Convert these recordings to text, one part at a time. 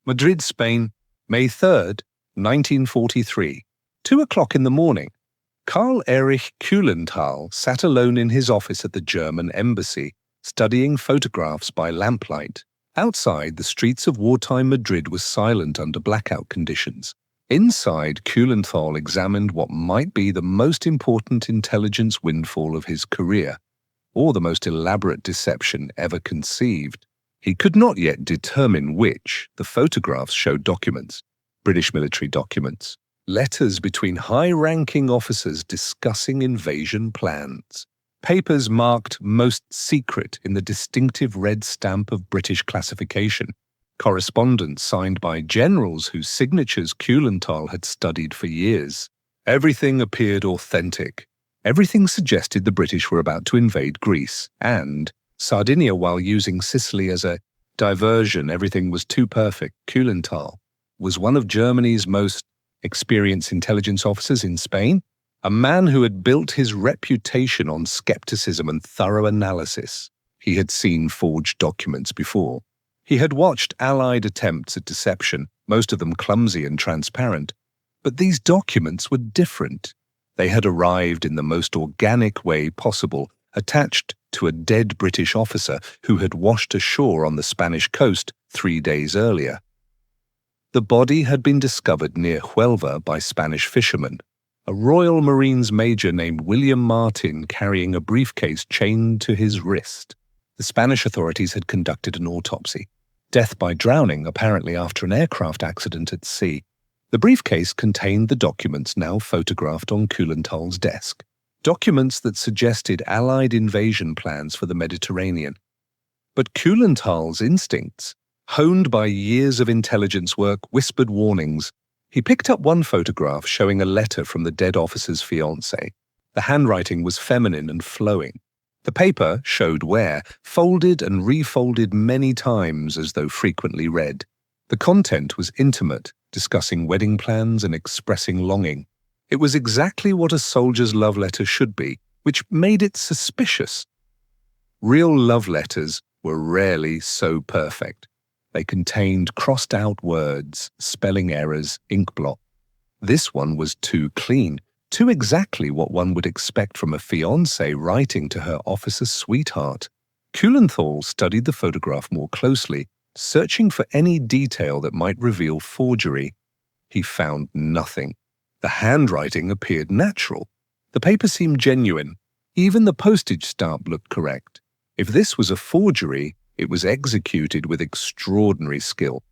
Madrid, Spain, May 3rd, 1943. 2 o'clock in the morning. Karl Erich Kuhlenthal sat alone in his office at the German embassy, studying photographs by lamplight. Outside, the streets of wartime Madrid were silent under blackout conditions. Inside, Kuhlenthal examined what might be the most important intelligence windfall of his career, or the most elaborate deception ever conceived. He could not yet determine which. The photographs showed documents, British military documents, letters between high-ranking officers discussing invasion plans, papers marked most secret in the distinctive red stamp of British classification, correspondence signed by generals whose signatures Kuhlenthal had studied for years. Everything appeared authentic. Everything suggested the British were about to invade Greece and Sardinia while using Sicily as a diversion. Everything was too perfect. Kuhlenthal was one of Germany's most experienced intelligence officers in Spain, a man who had built his reputation on skepticism and thorough analysis. He had seen forged documents before. He had watched Allied attempts at deception, most of them clumsy and transparent. But these documents were different. They had arrived in the most organic way possible, attached to a dead British officer who had washed ashore on the Spanish coast 3 days earlier. The body had been discovered near Huelva by Spanish fishermen, a Royal Marines major named William Martin carrying a briefcase chained to his wrist. The Spanish authorities had conducted an autopsy. Death by drowning, apparently after an aircraft accident at sea. The briefcase contained the documents now photographed on Kuhlenthal's desk. Documents that suggested Allied invasion plans for the Mediterranean. But Kuhlenthal's instincts, honed by years of intelligence work, whispered warnings. He picked up one photograph showing a letter from the dead officer's fiancée. The handwriting was feminine and flowing. The paper showed wear, folded and refolded many times as though frequently read. The content was intimate, discussing wedding plans and expressing longing. It was exactly what a soldier's love letter should be, which made it suspicious. Real love letters were rarely so perfect. They contained crossed-out words, spelling errors, ink blot. This one was too clean, too exactly what one would expect from a fiancée writing to her officer's sweetheart. Kuhlenthal studied the photograph more closely, searching for any detail that might reveal forgery. He found nothing. The handwriting appeared natural. The paper seemed genuine. Even the postage stamp looked correct. If this was a forgery, it was executed with extraordinary skill.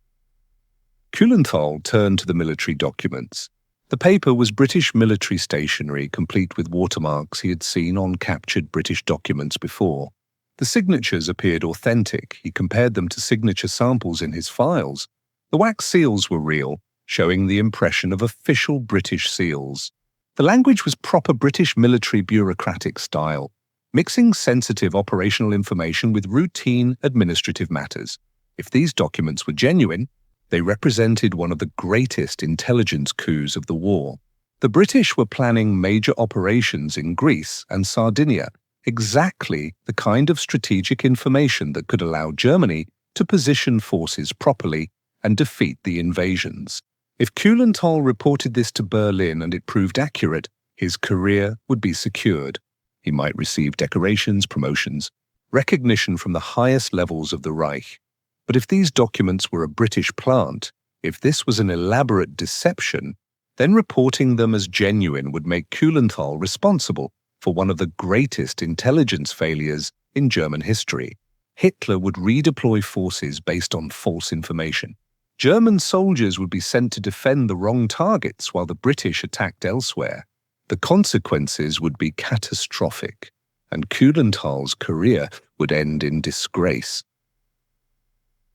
Kuhlenthal turned to the military documents. The paper was British military stationery, complete with watermarks he had seen on captured British documents before. The signatures appeared authentic. He compared them to signature samples in his files. The wax seals were real, showing the impression of official British seals. The language was proper British military bureaucratic style, mixing sensitive operational information with routine administrative matters. If these documents were genuine, they represented one of the greatest intelligence coups of the war. The British were planning major operations in Greece and Sardinia, exactly the kind of strategic information that could allow Germany to position forces properly and defeat the invasions. If Kuhlenthal reported this to Berlin and it proved accurate, his career would be secured. He might receive decorations, promotions, recognition from the highest levels of the Reich. But if these documents were a British plant, if this was an elaborate deception, then reporting them as genuine would make Kuhlenthal responsible for one of the greatest intelligence failures in German history. Hitler would redeploy forces based on false information. German soldiers would be sent to defend the wrong targets while the British attacked elsewhere. The consequences would be catastrophic, and Kuhlenthal's career would end in disgrace.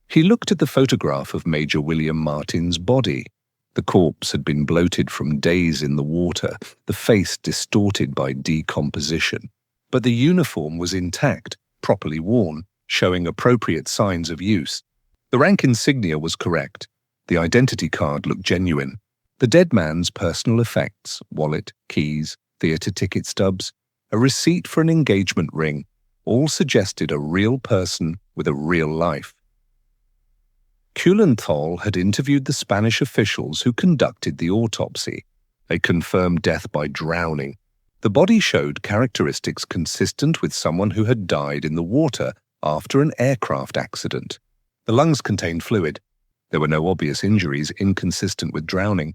He looked at the photograph of Major William Martin's body. The corpse had been bloated from days in the water, the face distorted by decomposition. But the uniform was intact, properly worn, showing appropriate signs of use. The rank insignia was correct. The identity card looked genuine. The dead man's personal effects, wallet, keys, theatre ticket stubs, a receipt for an engagement ring, all suggested a real person with a real life. Kuhlenthal had interviewed the Spanish officials who conducted the autopsy, a confirmed death by drowning. The body showed characteristics consistent with someone who had died in the water after an aircraft accident. The lungs contained fluid. There were no obvious injuries inconsistent with drowning.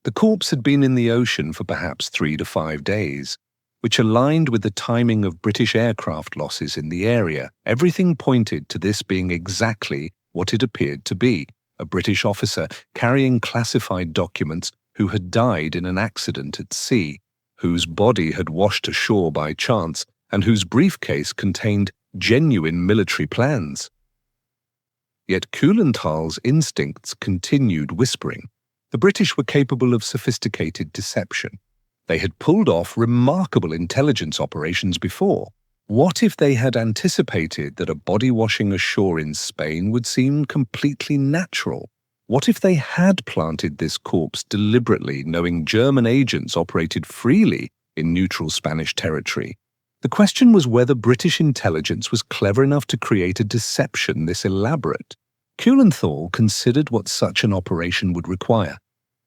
The corpse had been in the ocean for perhaps 3 to 5 days, which aligned with the timing of British aircraft losses in the area. Everything pointed to this being exactly what it appeared to be, a British officer carrying classified documents who had died in an accident at sea, whose body had washed ashore by chance, and whose briefcase contained genuine military plans. Yet Kuhlenthal's instincts continued whispering. The British were capable of sophisticated deception. They had pulled off remarkable intelligence operations before. What if they had anticipated that a body washing ashore in Spain would seem completely natural? What if they had planted this corpse deliberately, knowing German agents operated freely in neutral Spanish territory? The question was whether British intelligence was clever enough to create a deception this elaborate. Kuhlenthal considered what such an operation would require.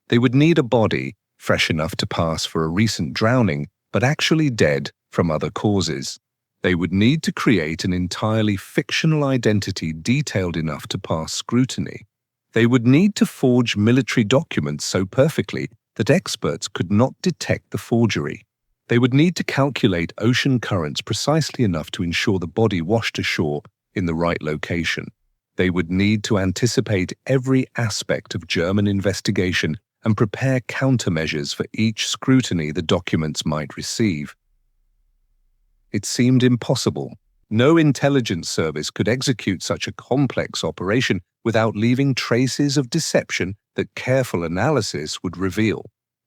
They would need a body, fresh enough to pass for a recent drowning, but actually dead from other causes. They would need to create an entirely fictional identity detailed enough to pass scrutiny. They would need to forge military documents so perfectly that experts could not detect the forgery. They would need to calculate ocean currents precisely enough to ensure the body washed ashore in the right location. They would need to anticipate every aspect of German investigation and prepare countermeasures for each scrutiny the documents might receive. It seemed impossible. No intelligence service could execute such a complex operation without leaving traces of deception that careful analysis would reveal.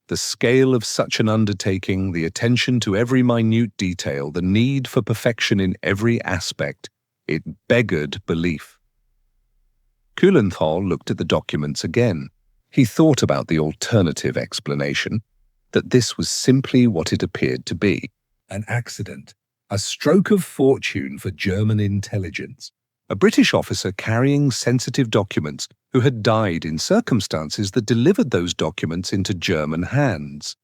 The scale of such an undertaking, the attention to every minute detail, the need for perfection in every aspect, it beggared belief. Kuhlenthal looked at the documents again. He thought about the alternative explanation, that this was simply what it appeared to be, an accident, a stroke of fortune for German intelligence. A British officer carrying sensitive documents who had died in circumstances that delivered those documents into German hands.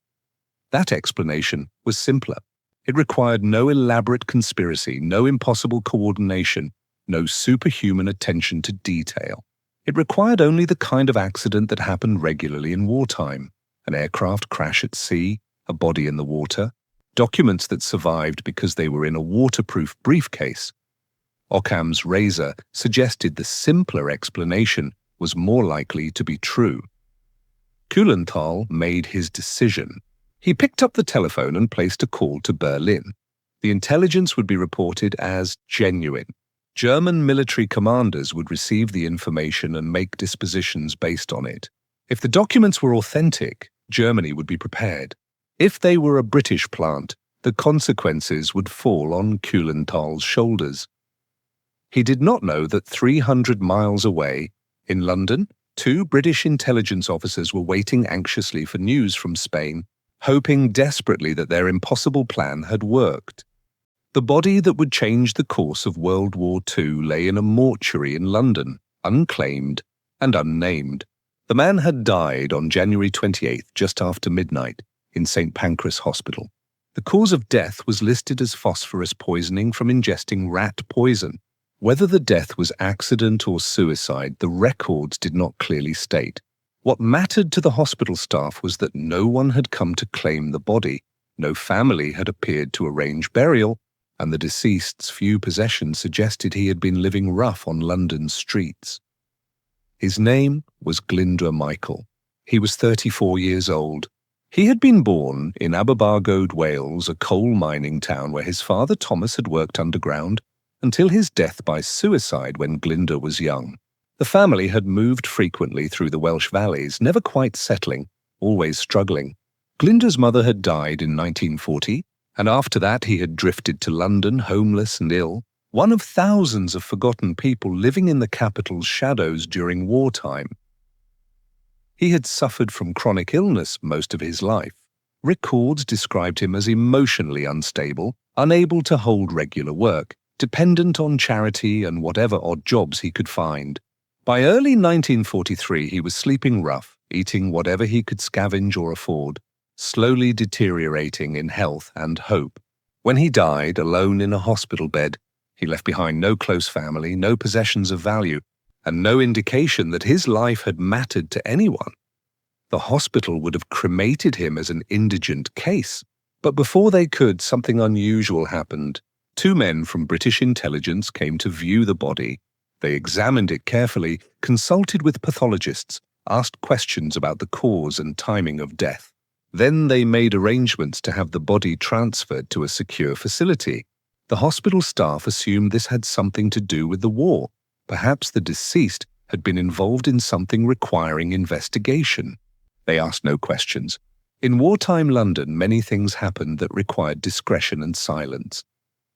That explanation was simpler. It required no elaborate conspiracy, no impossible coordination, no superhuman attention to detail. It required only the kind of accident that happened regularly in wartime: an aircraft crash at sea, a body in the water, documents that survived because they were in a waterproof briefcase. Occam's razor suggested the simpler explanation was more likely to be true. Kuhlenthal made his decision. He picked up the telephone and placed a call to Berlin. The intelligence would be reported as genuine. German military commanders would receive the information and make dispositions based on it. If the documents were authentic, Germany would be prepared. If they were a British plant, the consequences would fall on Kuhlenthal's shoulders. He did not know that 300 miles away, in London, 2 British intelligence officers were waiting anxiously for news from Spain, hoping desperately that their impossible plan had worked. The body that would change the course of World War II lay in a mortuary in London, unclaimed and unnamed. The man had died on January 28th, just after midnight, in St. Pancras Hospital. The cause of death was listed as phosphorus poisoning from ingesting rat poison. Whether the death was accident or suicide, the records did not clearly state. What mattered to the hospital staff was that no one had come to claim the body, no family had appeared to arrange burial, and the deceased's few possessions suggested he had been living rough on London's streets. His name was Glyndwr Michael. He was 34 years old. He had been born in Aberbargod, Wales, a coal mining town where his father Thomas had worked underground until his death by suicide when Glyndwr was young. The family had moved frequently through the Welsh valleys, never quite settling, always struggling. Glyndwr's mother had died in 1940, and after that he had drifted to London, homeless and ill, one of thousands of forgotten people living in the capital's shadows during wartime. He had suffered from chronic illness most of his life. Records described him as emotionally unstable, unable to hold regular work, dependent on charity and whatever odd jobs he could find. By early 1943, he was sleeping rough, eating whatever he could scavenge or afford, slowly deteriorating in health and hope. When he died, alone in a hospital bed, he left behind no close family, no possessions of value, and no indication that his life had mattered to anyone. The hospital would have cremated him as an indigent case. But before they could, something unusual happened. Two men from British intelligence came to view the body. They examined it carefully, consulted with pathologists, asked questions about the cause and timing of death. Then they made arrangements to have the body transferred to a secure facility. The hospital staff assumed this had something to do with the war. Perhaps the deceased had been involved in something requiring investigation. They asked no questions. In wartime London, many things happened that required discretion and silence.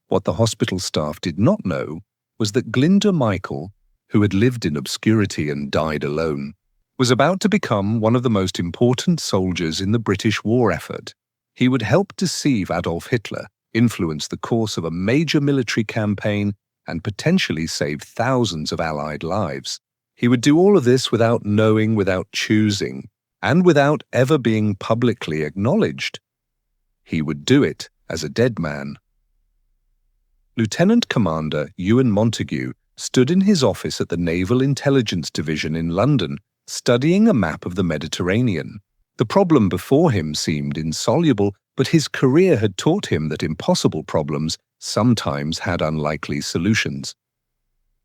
What the hospital staff did not know was that Glyndwr Michael, who had lived in obscurity and died alone, was about to become one of the most important soldiers in the British war effort. He would help deceive Adolf Hitler, influence the course of a major military campaign, and potentially save thousands of Allied lives. He would do all of this without knowing, without choosing, and without ever being publicly acknowledged. He would do it as a dead man. Lieutenant Commander Ewan Montagu stood in his office at the Naval Intelligence Division in London, studying a map of the Mediterranean. The problem before him seemed insoluble, but his career had taught him that impossible problems sometimes had unlikely solutions.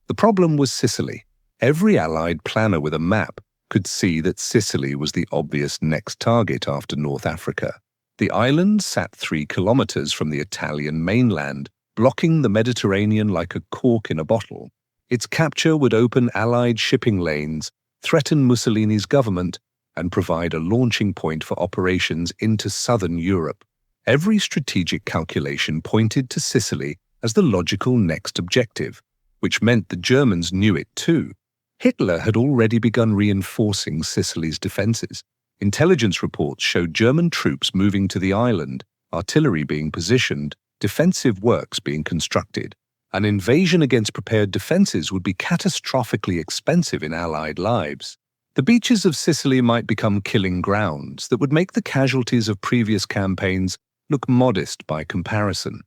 The problem was Sicily. Every Allied planner with a map could see that Sicily was the obvious next target after North Africa. The island sat 3 kilometers from the Italian mainland, blocking the Mediterranean like a cork in a bottle. Its capture would open Allied shipping lanes, threaten Mussolini's government, and provide a launching point for operations into southern Europe. Every strategic calculation pointed to Sicily as the logical next objective, which meant the Germans knew it too. Hitler had already begun reinforcing Sicily's defenses. Intelligence reports showed German troops moving to the island, artillery being positioned, defensive works being constructed. An invasion against prepared defenses would be catastrophically expensive in Allied lives. The beaches of Sicily might become killing grounds that would make the casualties of previous campaigns look modest by comparison.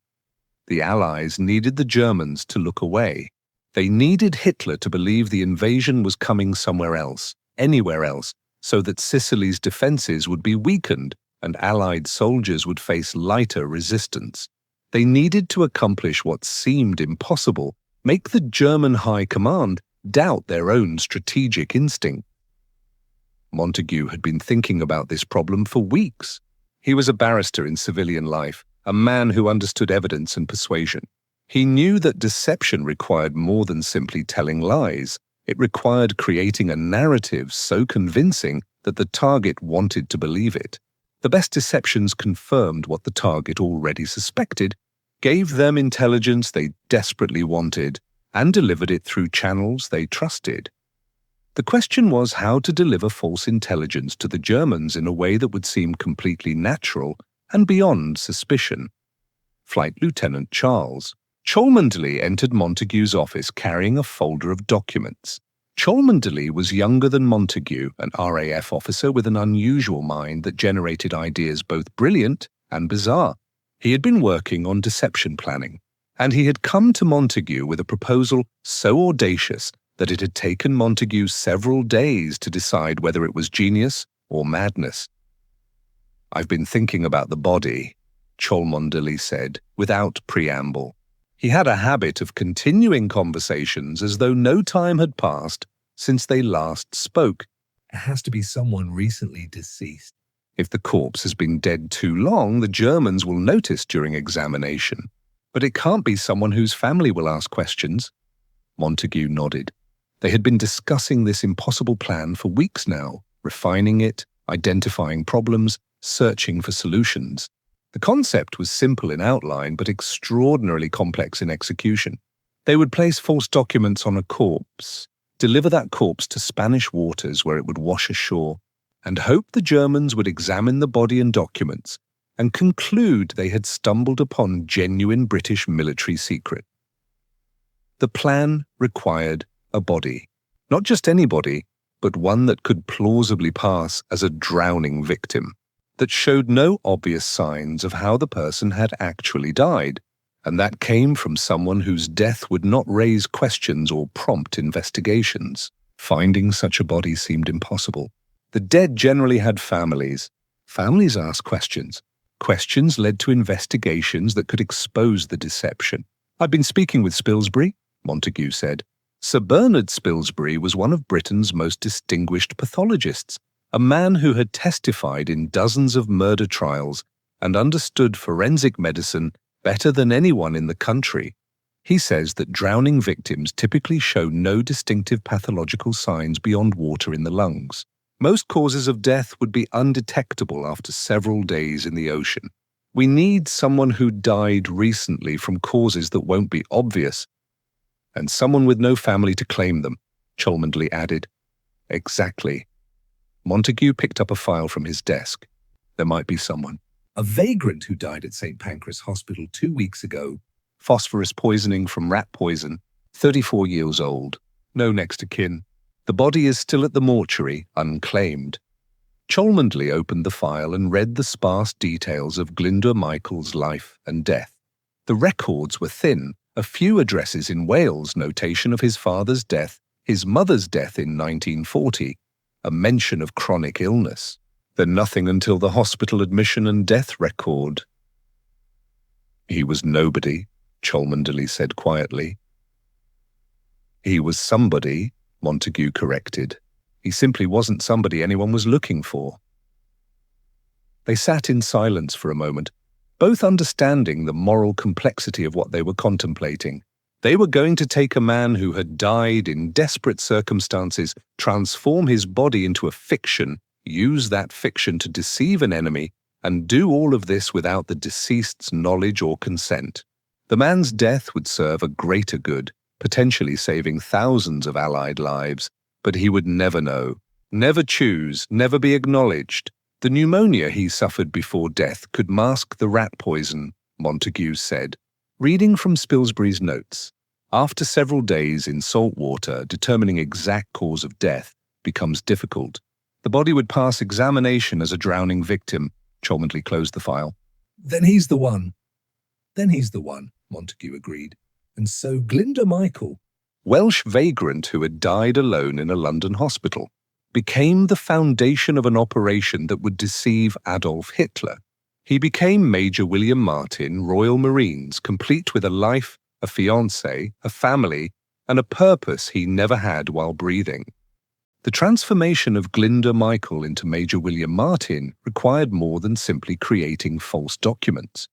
The Allies needed the Germans to look away. They needed Hitler to believe the invasion was coming somewhere else, anywhere else, so that Sicily's defenses would be weakened and Allied soldiers would face lighter resistance. They needed to accomplish what seemed impossible, make the German High Command doubt their own strategic instinct. Montagu had been thinking about this problem for weeks. He was a barrister in civilian life, a man who understood evidence and persuasion. He knew that deception required more than simply telling lies. It required creating a narrative so convincing that the target wanted to believe it. The best deceptions confirmed what the target already suspected, gave them intelligence they desperately wanted, and delivered it through channels they trusted. The question was how to deliver false intelligence to the Germans in a way that would seem completely natural and beyond suspicion. Flight Lieutenant Charles Cholmondeley entered Montagu's office carrying a folder of documents. Cholmondeley was younger than Montagu, an RAF officer with an unusual mind that generated ideas both brilliant and bizarre. He had been working on deception planning, and he had come to Montagu with a proposal so audacious that it had taken Montagu several days to decide whether it was genius or madness. "I've been thinking about the body," Cholmondeley said, without preamble. He had a habit of continuing conversations as though no time had passed since they last spoke. "It has to be someone recently deceased. If the corpse has been dead too long, the Germans will notice during examination. But it can't be someone whose family will ask questions." Montagu nodded. They had been discussing this impossible plan for weeks now, refining it, identifying problems, searching for solutions. The concept was simple in outline, but extraordinarily complex in execution. They would place false documents on a corpse, deliver that corpse to Spanish waters where it would wash ashore, and hope the Germans would examine the body and documents and conclude they had stumbled upon genuine British military secret. The plan required a body. Not just anybody, but one that could plausibly pass as a drowning victim, that showed no obvious signs of how the person had actually died, and that came from someone whose death would not raise questions or prompt investigations. Finding such a body seemed impossible. The dead generally had families. Families asked questions. Questions led to investigations that could expose the deception. "I've been speaking with Spilsbury," Montague said. Sir Bernard Spilsbury was one of Britain's most distinguished pathologists, a man who had testified in dozens of murder trials and understood forensic medicine better than anyone in the country. He says that drowning victims typically show no distinctive pathological signs beyond water in the lungs. Most causes of death would be undetectable after several days in the ocean. "We need someone who died recently from causes that won't be obvious, and someone with no family to claim them," Cholmondeley added. "Exactly." Montague picked up a file from his desk. There might be someone. "A vagrant who died at St. Pancras Hospital 2 weeks ago. Phosphorus poisoning from rat poison. 34 years old. No next of kin. The body is still at the mortuary, unclaimed." Cholmondeley opened the file and read the sparse details of Glyndwr Michael's life and death. The records were thin, a few addresses in Wales, notation of his father's death, his mother's death in 1940, a mention of chronic illness. Then nothing until the hospital admission and death record. "He was nobody," Cholmondeley said quietly. "He was somebody," Montague corrected. "He simply wasn't somebody anyone was looking for." They sat in silence for a moment, both understanding the moral complexity of what they were contemplating. They were going to take a man who had died in desperate circumstances, transform his body into a fiction, use that fiction to deceive an enemy, and do all of this without the deceased's knowledge or consent. The man's death would serve a greater good, potentially saving thousands of Allied lives, but he would never know, never choose, never be acknowledged. The pneumonia he suffered before death could mask the rat poison, Montague said. Reading from Spilsbury's notes, "After several days in salt water, determining exact cause of death becomes difficult. The body would pass examination as a drowning victim." Cholmondeley closed the file. "Then he's the one." "Then he's the one," Montague agreed. "And so Glyndwr Michael, Welsh vagrant who had died alone in a London hospital, became the foundation of an operation that would deceive Adolf Hitler. He became Major William Martin, Royal Marines, complete with a life, a fiancé, a family, and a purpose he never had while breathing. The transformation of Glyndwr Michael into Major William Martin required more than simply creating false documents.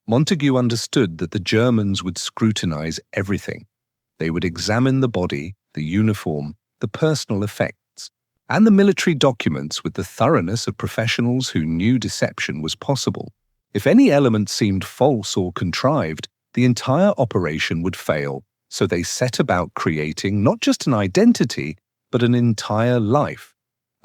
Montague understood that the Germans would scrutinize everything. They would examine the body, the uniform, the personal effects, and the military documents with the thoroughness of professionals who knew deception was possible. If any element seemed false or contrived, the entire operation would fail, so they set about creating not just an identity, but an entire life.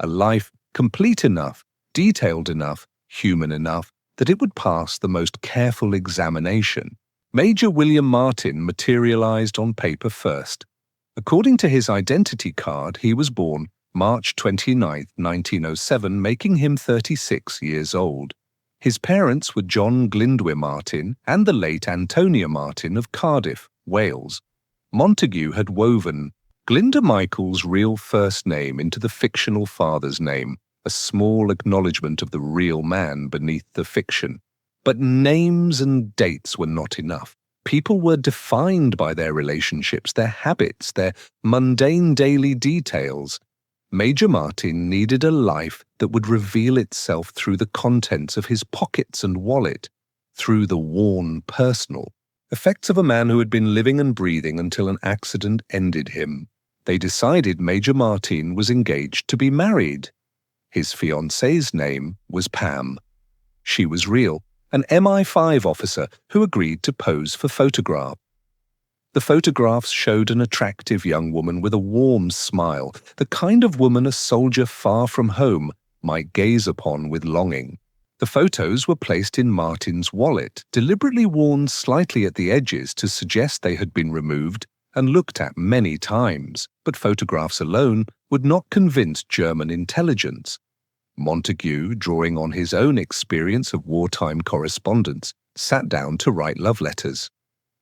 A life complete enough, detailed enough, human enough, that it would pass the most careful examination. Major William Martin materialized on paper first. According to his identity card, he was born March 29, 1907, making him 36 years old. His parents were John Glyndwr Martin and the late Antonia Martin of Cardiff, Wales. Montague had woven Glyndwr Michael's real first name into the fictional father's name, a small acknowledgement of the real man beneath the fiction. But names and dates were not enough. People were defined by their relationships, their habits, their mundane daily details. Major Martin needed a life that would reveal itself through the contents of his pockets and wallet, through the worn personal effects of a man who had been living and breathing until an accident ended him. They decided Major Martin was engaged to be married. His fiancée's name was Pam. She was real, an MI5 officer who agreed to pose for photograph. The photographs showed an attractive young woman with a warm smile, the kind of woman a soldier far from home might gaze upon with longing. The photos were placed in Martin's wallet, deliberately worn slightly at the edges to suggest they had been removed and looked at many times, but photographs alone would not convince German intelligence. Montagu, drawing on his own experience of wartime correspondence, sat down to write love letters.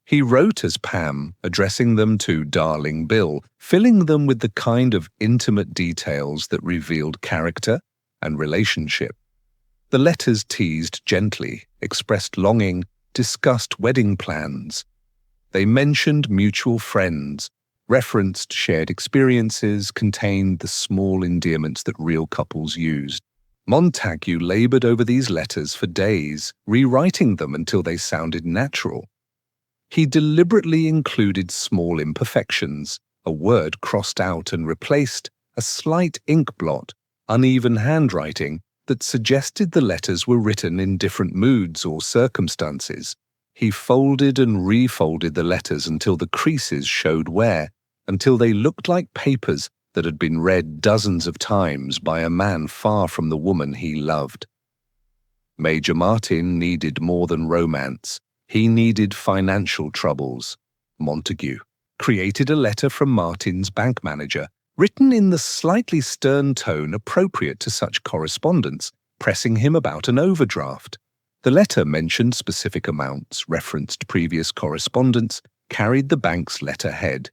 He wrote as Pam, addressing them to Darling Bill, filling them with the kind of intimate details that revealed character and relationship. The letters teased gently, expressed longing, discussed wedding plans. They mentioned mutual friends, referenced shared experiences, contained the small endearments that real couples used. Montagu labored over these letters for days, rewriting them until they sounded natural. He deliberately included small imperfections, a word crossed out and replaced, a slight ink blot, uneven handwriting that suggested the letters were written in different moods or circumstances. He folded and refolded the letters until the creases showed wear, until they looked like papers that had been read dozens of times by a man far from the woman he loved. Major Martin needed more than romance. He needed financial troubles. Montagu created a letter from Martin's bank manager, written in the slightly stern tone appropriate to such correspondence, pressing him about an overdraft. The letter mentioned specific amounts, referenced previous correspondence, carried the bank's letterhead.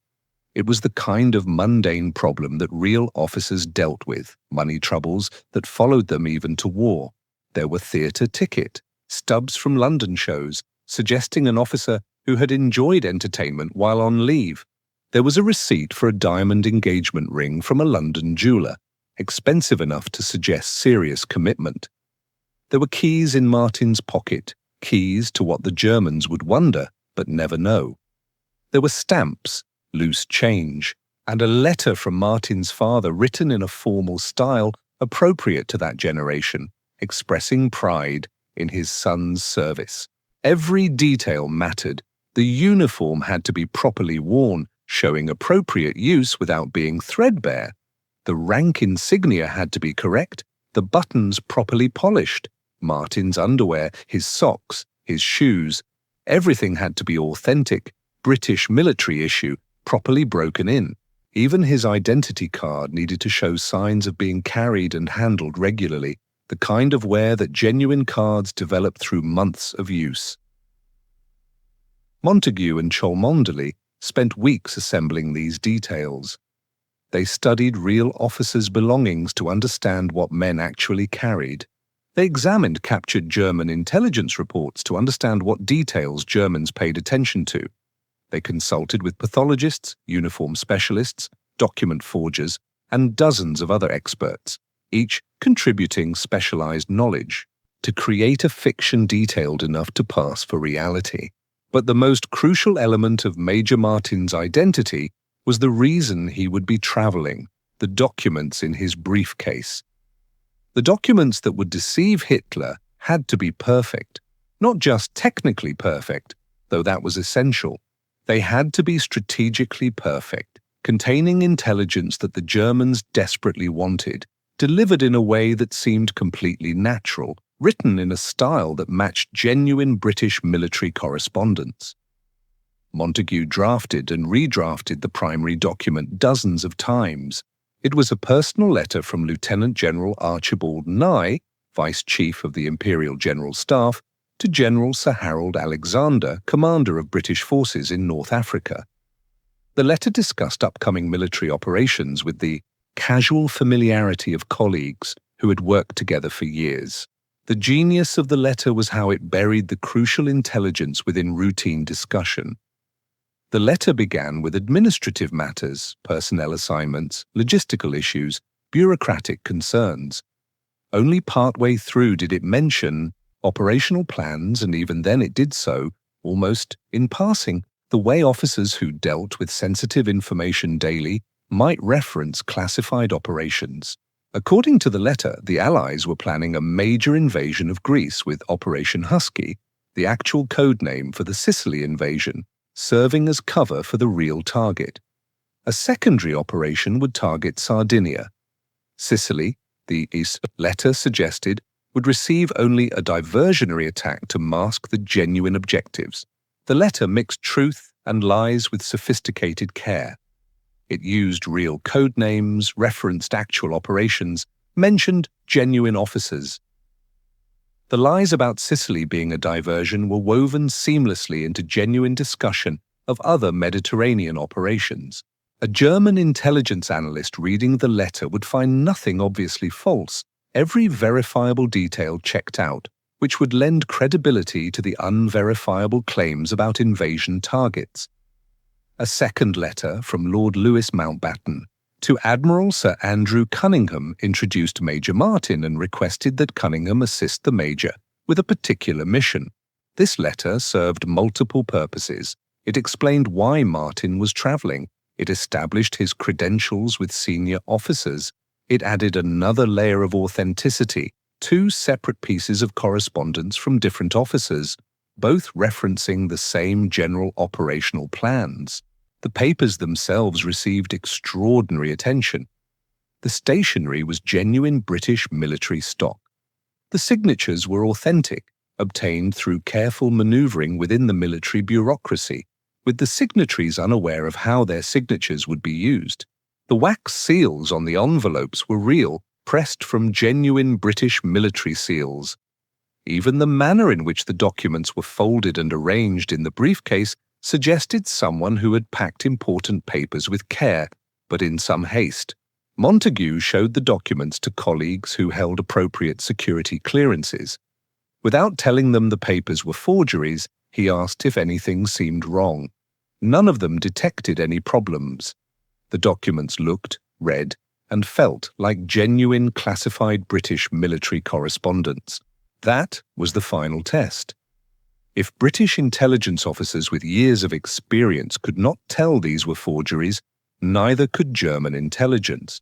It was the kind of mundane problem that real officers dealt with, money troubles that followed them even to war. There were theatre ticket, stubs from London shows, suggesting an officer who had enjoyed entertainment while on leave. There was a receipt for a diamond engagement ring from a London jeweller, expensive enough to suggest serious commitment. There were keys in Martin's pocket, keys to what the Germans would wonder but never know. There were stamps, loose change, and a letter from Martin's father written in a formal style appropriate to that generation, expressing pride in his son's service. Every detail mattered. The uniform had to be properly worn, showing appropriate use without being threadbare. The rank insignia had to be correct, the buttons properly polished. Martin's underwear, his socks, his shoes, everything had to be authentic, British military issue, properly broken in. Even his identity card needed to show signs of being carried and handled regularly, the kind of wear that genuine cards develop through months of use. Montagu and Cholmondeley spent weeks assembling these details. They studied real officers' belongings to understand what men actually carried. They examined captured German intelligence reports to understand what details Germans paid attention to. They consulted with pathologists, uniform specialists, document forgers, and dozens of other experts, each contributing specialized knowledge to create a fiction detailed enough to pass for reality. But the most crucial element of Major Martin's identity was the reason he would be traveling, the documents in his briefcase. The documents that would deceive Hitler had to be perfect, not just technically perfect, though that was essential. They had to be strategically perfect, containing intelligence that the Germans desperately wanted, delivered in a way that seemed completely natural, written in a style that matched genuine British military correspondence. Montagu drafted and redrafted the primary document dozens of times. It was a personal letter from Lieutenant General Archibald Nye, Vice Chief of the Imperial General Staff, to General Sir Harold Alexander, Commander of British forces in North Africa. The letter discussed upcoming military operations with the casual familiarity of colleagues who had worked together for years. The genius of the letter was how it buried the crucial intelligence within routine discussion. The letter began with administrative matters, personnel assignments, logistical issues, bureaucratic concerns. Only partway through did it mention operational plans, and even then it did so, almost in passing, the way officers who dealt with sensitive information daily might reference classified operations. According to the letter, the Allies were planning a major invasion of Greece with Operation Husky, the actual code name for the Sicily invasion, serving as cover for the real target. A secondary operation would target Sardinia. Sicily, the letter suggested, would receive only a diversionary attack to mask the genuine objectives. The letter mixed truth and lies with sophisticated care. It used real code names, referenced actual operations, mentioned genuine officers. The lies about Sicily being a diversion were woven seamlessly into genuine discussion of other Mediterranean operations. A German intelligence analyst reading the letter would find nothing obviously false, every verifiable detail checked out, which would lend credibility to the unverifiable claims about invasion targets. A second letter from Lord Lewis Mountbatten to Admiral Sir Andrew Cunningham introduced Major Martin and requested that Cunningham assist the Major with a particular mission. This letter served multiple purposes. It explained why Martin was travelling. It established his credentials with senior officers. It added another layer of authenticity, 2 separate pieces of correspondence from different officers, both referencing the same general operational plans. The papers themselves received extraordinary attention. The stationery was genuine British military stock. The signatures were authentic, obtained through careful manoeuvring within the military bureaucracy, with the signatories unaware of how their signatures would be used. The wax seals on the envelopes were real, pressed from genuine British military seals. Even the manner in which the documents were folded and arranged in the briefcase suggested someone who had packed important papers with care, but in some haste. Montague showed the documents to colleagues who held appropriate security clearances. Without telling them the papers were forgeries, he asked if anything seemed wrong. None of them detected any problems. The documents looked, read, and felt like genuine classified British military correspondence. That was the final test. If British intelligence officers with years of experience could not tell these were forgeries, neither could German intelligence.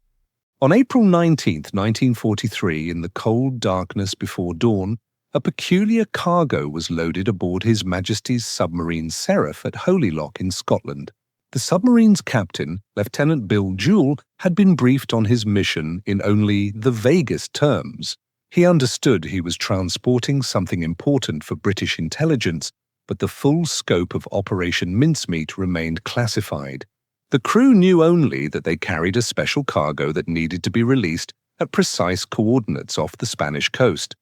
On April 19, 1943, in the cold darkness before dawn, a peculiar cargo was loaded aboard His Majesty's submarine Seraph at Holyloch in Scotland. The submarine's captain, Lieutenant Bill Jewell, had been briefed on his mission in only the vaguest terms. He understood he was transporting something important for British intelligence, but the full scope of Operation Mincemeat remained classified. The crew knew only that they carried a special cargo that needed to be released at precise coordinates off the Spanish coast.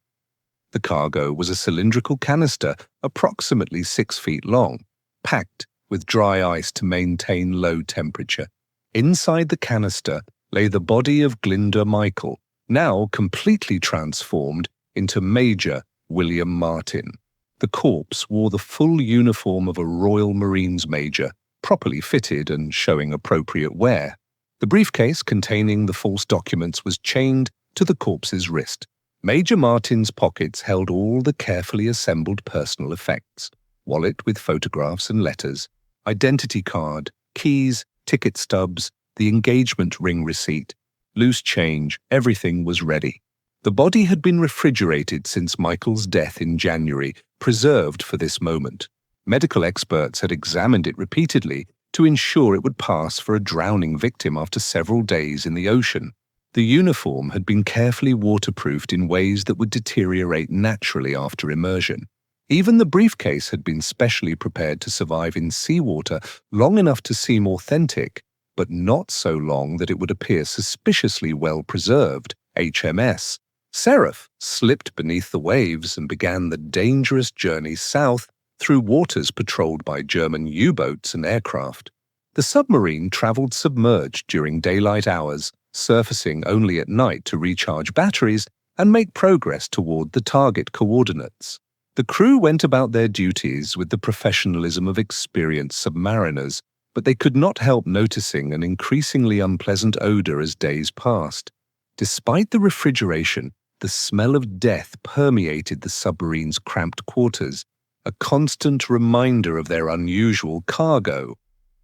The cargo was a cylindrical canister approximately 6 feet long, packed with dry ice to maintain low temperature. Inside the canister lay the body of Glyndwr Michael, now completely transformed into Major William Martin. The corpse wore the full uniform of a Royal Marines major, properly fitted and showing appropriate wear. The briefcase containing the false documents was chained to the corpse's wrist. Major Martin's pockets held all the carefully assembled personal effects: wallet with photographs and letters, identity card, keys, ticket stubs, the engagement ring receipt, loose change. Everything was ready. The body had been refrigerated since Michael's death in January, preserved for this moment. Medical experts had examined it repeatedly to ensure it would pass for a drowning victim after several days in the ocean. The uniform had been carefully waterproofed in ways that would deteriorate naturally after immersion. Even the briefcase had been specially prepared to survive in seawater long enough to seem authentic, but not so long that it would appear suspiciously well preserved. HMS Seraph slipped beneath the waves and began the dangerous journey south through waters patrolled by German U-boats and aircraft. The submarine traveled submerged during daylight hours, surfacing only at night to recharge batteries and make progress toward the target coordinates. The crew went about their duties with the professionalism of experienced submariners, but they could not help noticing an increasingly unpleasant odor as days passed. Despite the refrigeration, the smell of death permeated the submarine's cramped quarters, a constant reminder of their unusual cargo.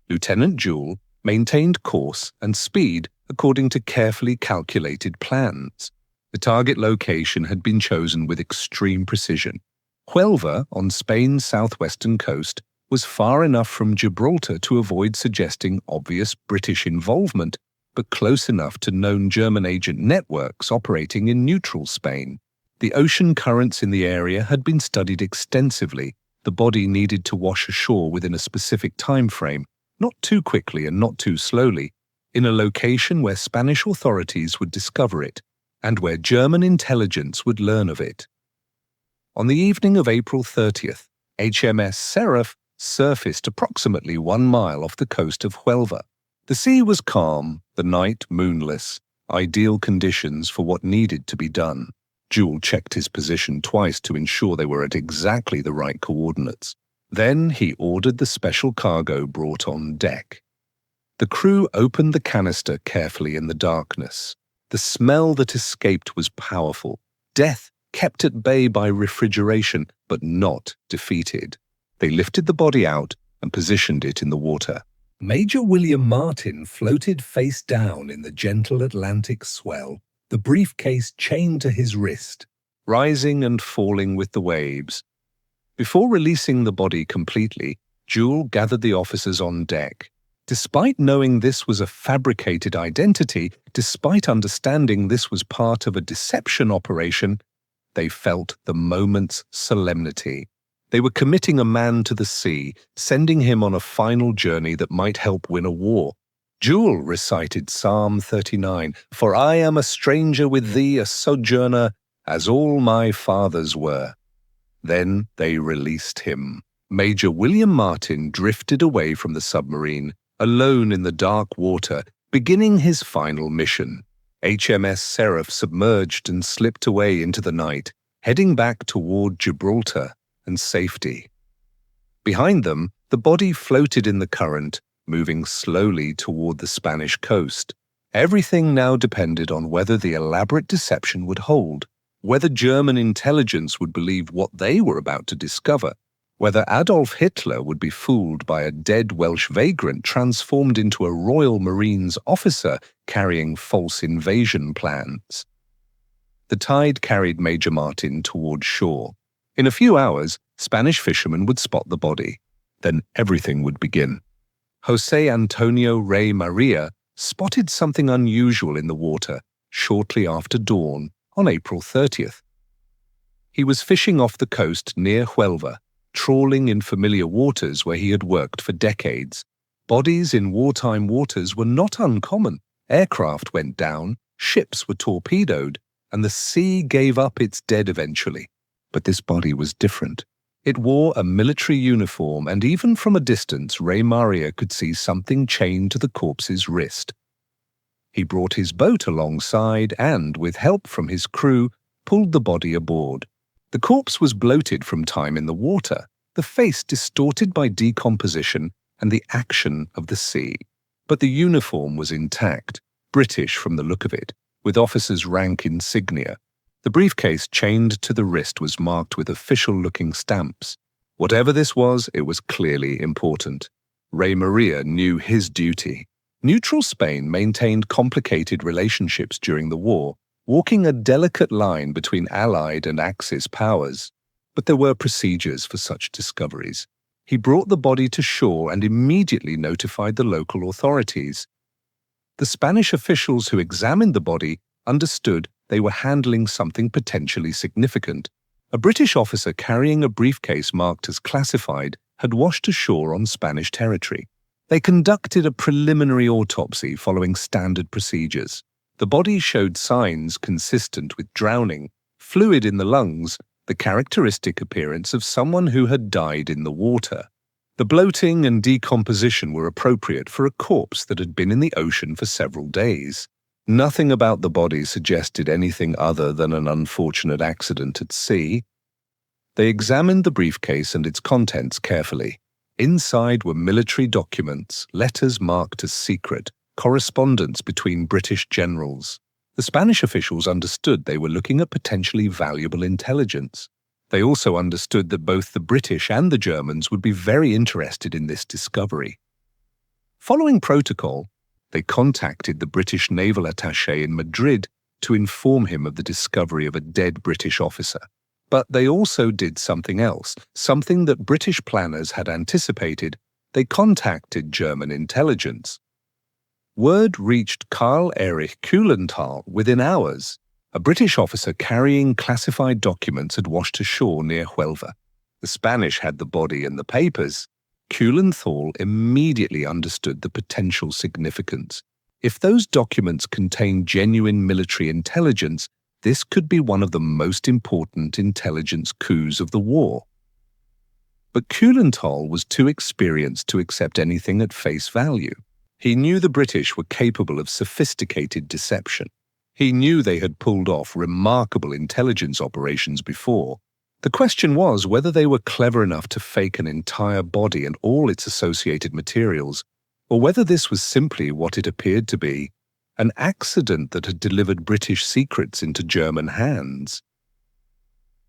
Lieutenant Jewell maintained course and speed according to carefully calculated plans. The target location had been chosen with extreme precision. Huelva, on Spain's southwestern coast, was far enough from Gibraltar to avoid suggesting obvious British involvement, but close enough to known German agent networks operating in neutral Spain. The ocean currents in the area had been studied extensively, The body needed to wash ashore within a specific time frame, not too quickly and not too slowly, in a location where Spanish authorities would discover it and where German intelligence would learn of it. On the evening of April 30th, HMS Seraph surfaced approximately 1 mile off the coast of Huelva. The sea was calm, the night moonless, ideal conditions for what needed to be done. Jewel checked his position twice to ensure they were at exactly the right coordinates. Then he ordered the special cargo brought on deck. The crew opened the canister carefully in the darkness. The smell that escaped was powerful. Death kept at bay by refrigeration, but not defeated. They lifted the body out and positioned it in the water. Major William Martin floated face down in the gentle Atlantic swell, the briefcase chained to his wrist, rising and falling with the waves. Before releasing the body completely, Jewel gathered the officers on deck. Despite knowing this was a fabricated identity, despite understanding this was part of a deception operation, they felt the moment's solemnity. They were committing a man to the sea, sending him on a final journey that might help win a war. Jewel recited Psalm 39, "For I am a stranger with thee, a sojourner, as all my fathers were." Then they released him. Major William Martin drifted away from the submarine, alone in the dark water, beginning his final mission. HMS Seraph submerged and slipped away into the night, heading back toward Gibraltar and safety. Behind them, the body floated in the current, moving slowly toward the Spanish coast. Everything now depended on whether the elaborate deception would hold, whether German intelligence would believe what they were about to discover, whether Adolf Hitler would be fooled by a dead Welsh vagrant transformed into a Royal Marines officer carrying false invasion plans. The tide carried Major Martin toward shore. In a few hours, Spanish fishermen would spot the body. Then everything would begin. José Antonio Rey Maria spotted something unusual in the water shortly after dawn on April 30th. He was fishing off the coast near Huelva, trawling in familiar waters where he had worked for decades. Bodies in wartime waters were not uncommon. Aircraft went down, ships were torpedoed, and the sea gave up its dead eventually. But this body was different. It wore a military uniform, and even from a distance, Rey Maria could see something chained to the corpse's wrist. He brought his boat alongside and, with help from his crew, pulled the body aboard. The corpse was bloated from time in the water, the face distorted by decomposition and the action of the sea. But the uniform was intact, British from the look of it, with officer's rank insignia. The briefcase chained to the wrist was marked with official-looking stamps. Whatever this was, it was clearly important. Rey Maria knew his duty. Neutral Spain maintained complicated relationships during the war, walking a delicate line between Allied and Axis powers. But there were procedures for such discoveries. He brought the body to shore and immediately notified the local authorities. The Spanish officials who examined the body understood they were handling something potentially significant. A British officer carrying a briefcase marked as classified had washed ashore on Spanish territory. They conducted a preliminary autopsy following standard procedures. The body showed signs consistent with drowning, fluid in the lungs, the characteristic appearance of someone who had died in the water. The bloating and decomposition were appropriate for a corpse that had been in the ocean for several days. Nothing about the body suggested anything other than an unfortunate accident at sea. They examined the briefcase and its contents carefully. Inside were military documents, letters marked as secret, correspondence between British generals. The Spanish officials understood they were looking at potentially valuable intelligence. They also understood that both the British and the Germans would be very interested in this discovery. Following protocol, they contacted the British naval attaché in Madrid to inform him of the discovery of a dead British officer. But they also did something else, something that British planners had anticipated. They contacted German intelligence. Word reached Karl Erich Kuhlenthal within hours. A British officer carrying classified documents had washed ashore near Huelva. The Spanish had the body and the papers. Kuhlenthal immediately understood the potential significance. If those documents contained genuine military intelligence, this could be one of the most important intelligence coups of the war. But Kuhlenthal was too experienced to accept anything at face value. He knew the British were capable of sophisticated deception. He knew they had pulled off remarkable intelligence operations before. The question was whether they were clever enough to fake an entire body and all its associated materials, or whether this was simply what it appeared to be, an accident that had delivered British secrets into German hands.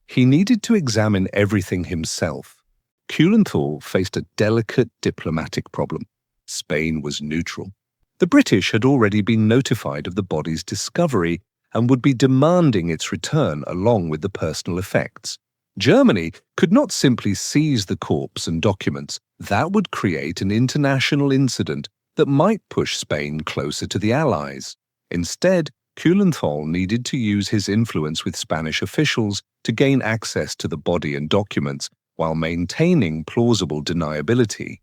He needed to examine everything himself. Kuhlenthal faced a delicate diplomatic problem. Spain was neutral. The British had already been notified of the body's discovery and would be demanding its return along with the personal effects. Germany could not simply seize the corpse and documents. That would create an international incident that might push Spain closer to the Allies. Instead, Kuhlenthal needed to use his influence with Spanish officials to gain access to the body and documents while maintaining plausible deniability.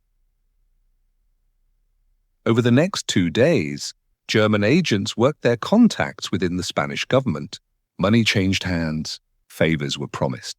Over the next 2 days, German agents worked their contacts within the Spanish government. Money changed hands. Favors were promised.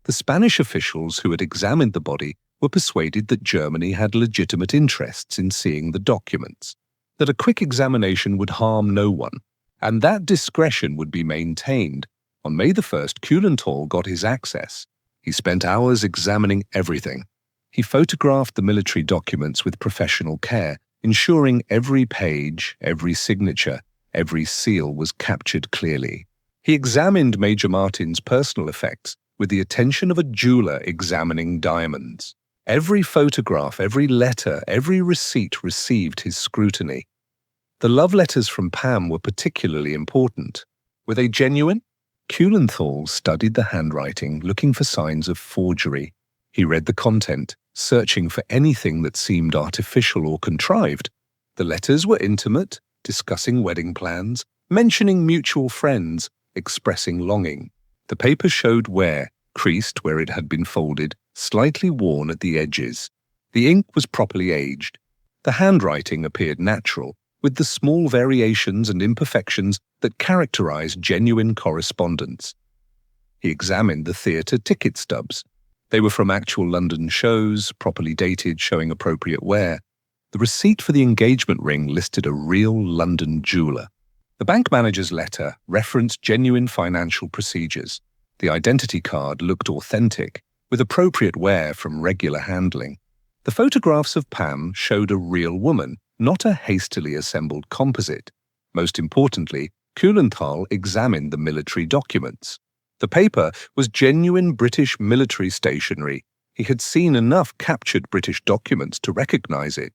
The Spanish officials who had examined the body were persuaded that Germany had legitimate interests in seeing the documents, that a quick examination would harm no one, and that discretion would be maintained. On May 1st, Kuhlenthal got his access. He spent hours examining everything. He photographed the military documents with professional care, ensuring every page, every signature, every seal was captured clearly. He examined Major Martin's personal effects with the attention of a jeweler examining diamonds. Every photograph, every letter, every receipt received his scrutiny. The love letters from Pam were particularly important. Were they genuine? Kuhlenthal studied the handwriting, looking for signs of forgery. He read the content, searching for anything that seemed artificial or contrived. The letters were intimate, discussing wedding plans, mentioning mutual friends, expressing longing. The paper showed wear, creased where it had been folded, slightly worn at the edges. The ink was properly aged. The handwriting appeared natural, with the small variations and imperfections that characterize genuine correspondence. He examined the theatre ticket stubs. They were from actual London shows, properly dated, showing appropriate wear. The receipt for the engagement ring listed a real London jeweler. The bank manager's letter referenced genuine financial procedures. The identity card looked authentic, with appropriate wear from regular handling. The photographs of Pam showed a real woman, not a hastily assembled composite. Most importantly, Kuhlenthal examined the military documents. The paper was genuine British military stationery. He had seen enough captured British documents to recognize it.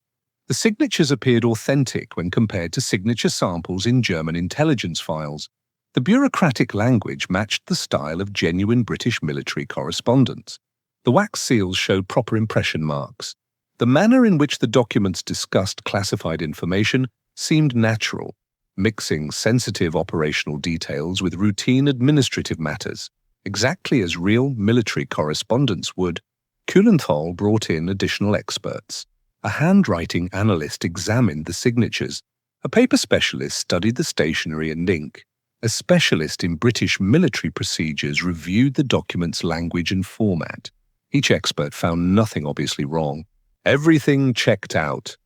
The signatures appeared authentic when compared to signature samples in German intelligence files. The bureaucratic language matched the style of genuine British military correspondence. The wax seals showed proper impression marks. The manner in which the documents discussed classified information seemed natural, mixing sensitive operational details with routine administrative matters, exactly as real military correspondence would. Kuhlenthal brought in additional experts. A handwriting analyst examined the signatures. A paper specialist studied the stationery and ink. A specialist in British military procedures reviewed the document's language and format. Each expert found nothing obviously wrong. Everything checked out.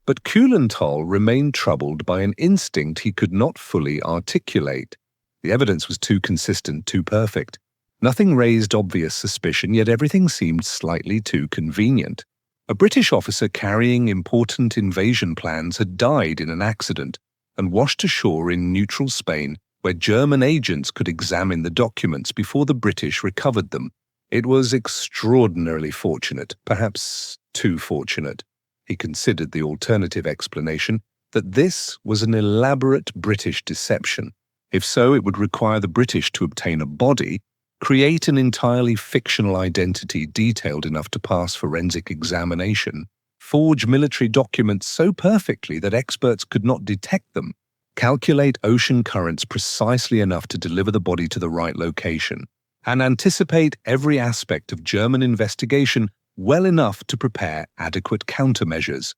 But Kuhlenthal remained troubled by an instinct he could not fully articulate. The evidence was too consistent, too perfect. Nothing raised obvious suspicion, yet everything seemed slightly too convenient. A British officer carrying important invasion plans had died in an accident and washed ashore in neutral Spain, where German agents could examine the documents before the British recovered them. It was extraordinarily fortunate, perhaps too fortunate. He considered the alternative explanation that this was an elaborate British deception. If so, it would require the British to obtain a body, create an entirely fictional identity detailed enough to pass forensic examination, forge military documents so perfectly that experts could not detect them, calculate ocean currents precisely enough to deliver the body to the right location, and anticipate every aspect of German investigation well enough to prepare adequate countermeasures.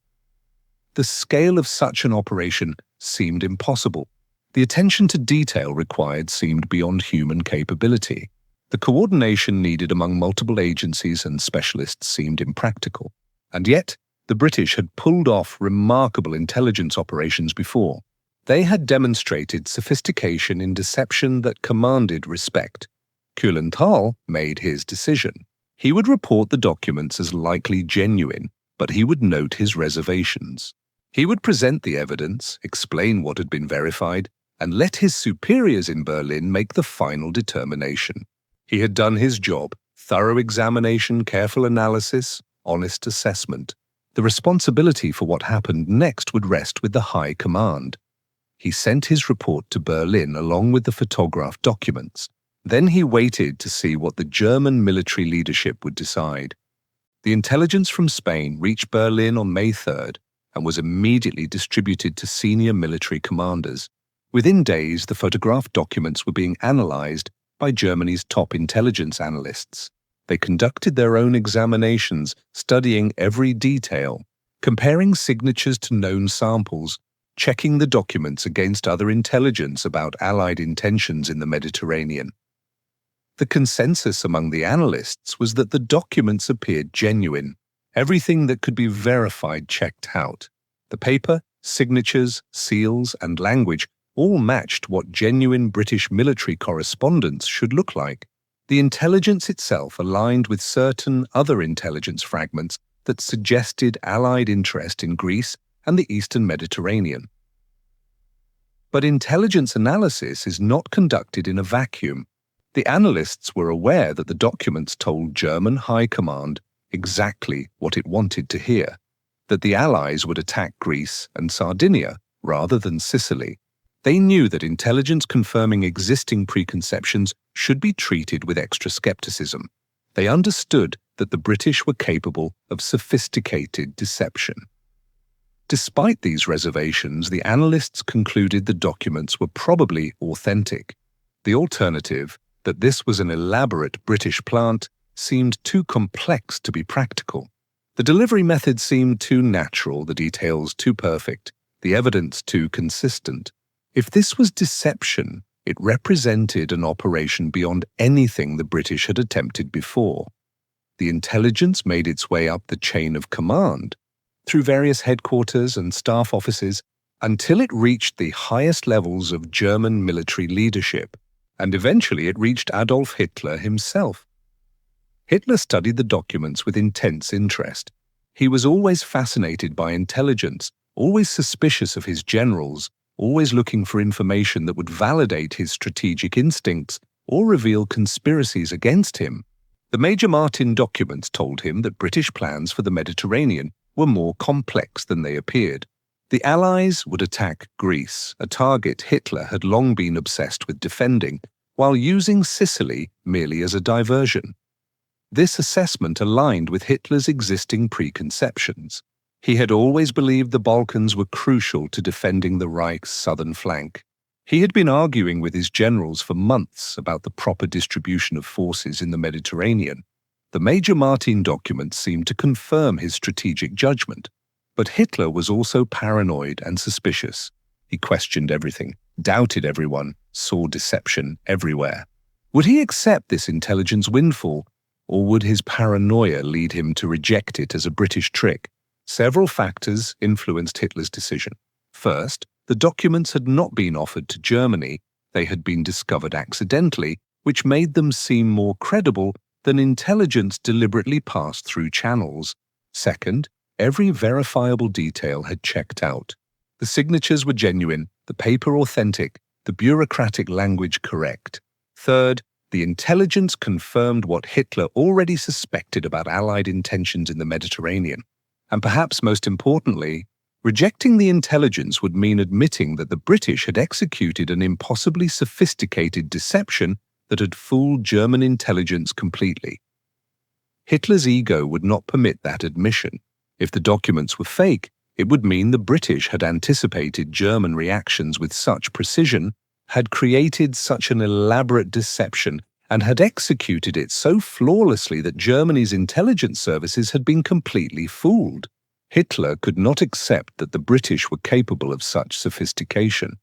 The scale of such an operation seemed impossible. The attention to detail required seemed beyond human capability. The coordination needed among multiple agencies and specialists seemed impractical. And yet, the British had pulled off remarkable intelligence operations before. They had demonstrated sophistication in deception that commanded respect. Kühlenthal made his decision. He would report the documents as likely genuine, but he would note his reservations. He would present the evidence, explain what had been verified, and let his superiors in Berlin make the final determination. He had done his job: thorough examination, careful analysis, honest assessment. The responsibility for what happened next would rest with the High Command. He sent his report to Berlin along with the photographed documents. Then he waited to see what the German military leadership would decide. The intelligence from Spain reached Berlin on May 3rd and was immediately distributed to senior military commanders. Within days, the photographed documents were being analyzed by Germany's top intelligence analysts. They conducted their own examinations, studying every detail, comparing signatures to known samples, checking the documents against other intelligence about Allied intentions in the Mediterranean. The consensus among the analysts was that the documents appeared genuine. Everything that could be verified checked out. The paper, signatures, seals, and language all matched what genuine British military correspondence should look like. The intelligence itself aligned with certain other intelligence fragments that suggested Allied interest in Greece and the Eastern Mediterranean. But intelligence analysis is not conducted in a vacuum. The analysts were aware that the documents told German High Command exactly what it wanted to hear, that the Allies would attack Greece and Sardinia rather than Sicily. They knew that intelligence confirming existing preconceptions should be treated with extra skepticism. They understood that the British were capable of sophisticated deception. Despite these reservations, the analysts concluded the documents were probably authentic. The alternative, that this was an elaborate British plant, seemed too complex to be practical. The delivery method seemed too natural, the details too perfect, the evidence too consistent. If this was deception, it represented an operation beyond anything the British had attempted before. The intelligence made its way up the chain of command, through various headquarters and staff offices, until it reached the highest levels of German military leadership, and eventually it reached Adolf Hitler himself. Hitler studied the documents with intense interest. He was always fascinated by intelligence, always suspicious of his generals, always looking for information that would validate his strategic instincts or reveal conspiracies against him. The Major Martin documents told him that British plans for the Mediterranean were more complex than they appeared. The Allies would attack Greece, a target Hitler had long been obsessed with defending, while using Sicily merely as a diversion. This assessment aligned with Hitler's existing preconceptions. He had always believed the Balkans were crucial to defending the Reich's southern flank. He had been arguing with his generals for months about the proper distribution of forces in the Mediterranean. The Major Martin documents seemed to confirm his strategic judgment. But Hitler was also paranoid and suspicious. He questioned everything, doubted everyone, saw deception everywhere. Would he accept this intelligence windfall, or would his paranoia lead him to reject it as a British trick? Several factors influenced Hitler's decision. First, the documents had not been offered to Germany. They had been discovered accidentally, which made them seem more credible than intelligence deliberately passed through channels. Second, every verifiable detail had checked out. The signatures were genuine, the paper authentic, the bureaucratic language correct. Third, the intelligence confirmed what Hitler already suspected about Allied intentions in the Mediterranean. And perhaps most importantly, rejecting the intelligence would mean admitting that the British had executed an impossibly sophisticated deception that had fooled German intelligence completely. Hitler's ego would not permit that admission. If the documents were fake, it would mean the British had anticipated German reactions with such precision, had created such an elaborate deception, and had executed it so flawlessly that Germany's intelligence services had been completely fooled. Hitler could not accept that the British were capable of such sophistication.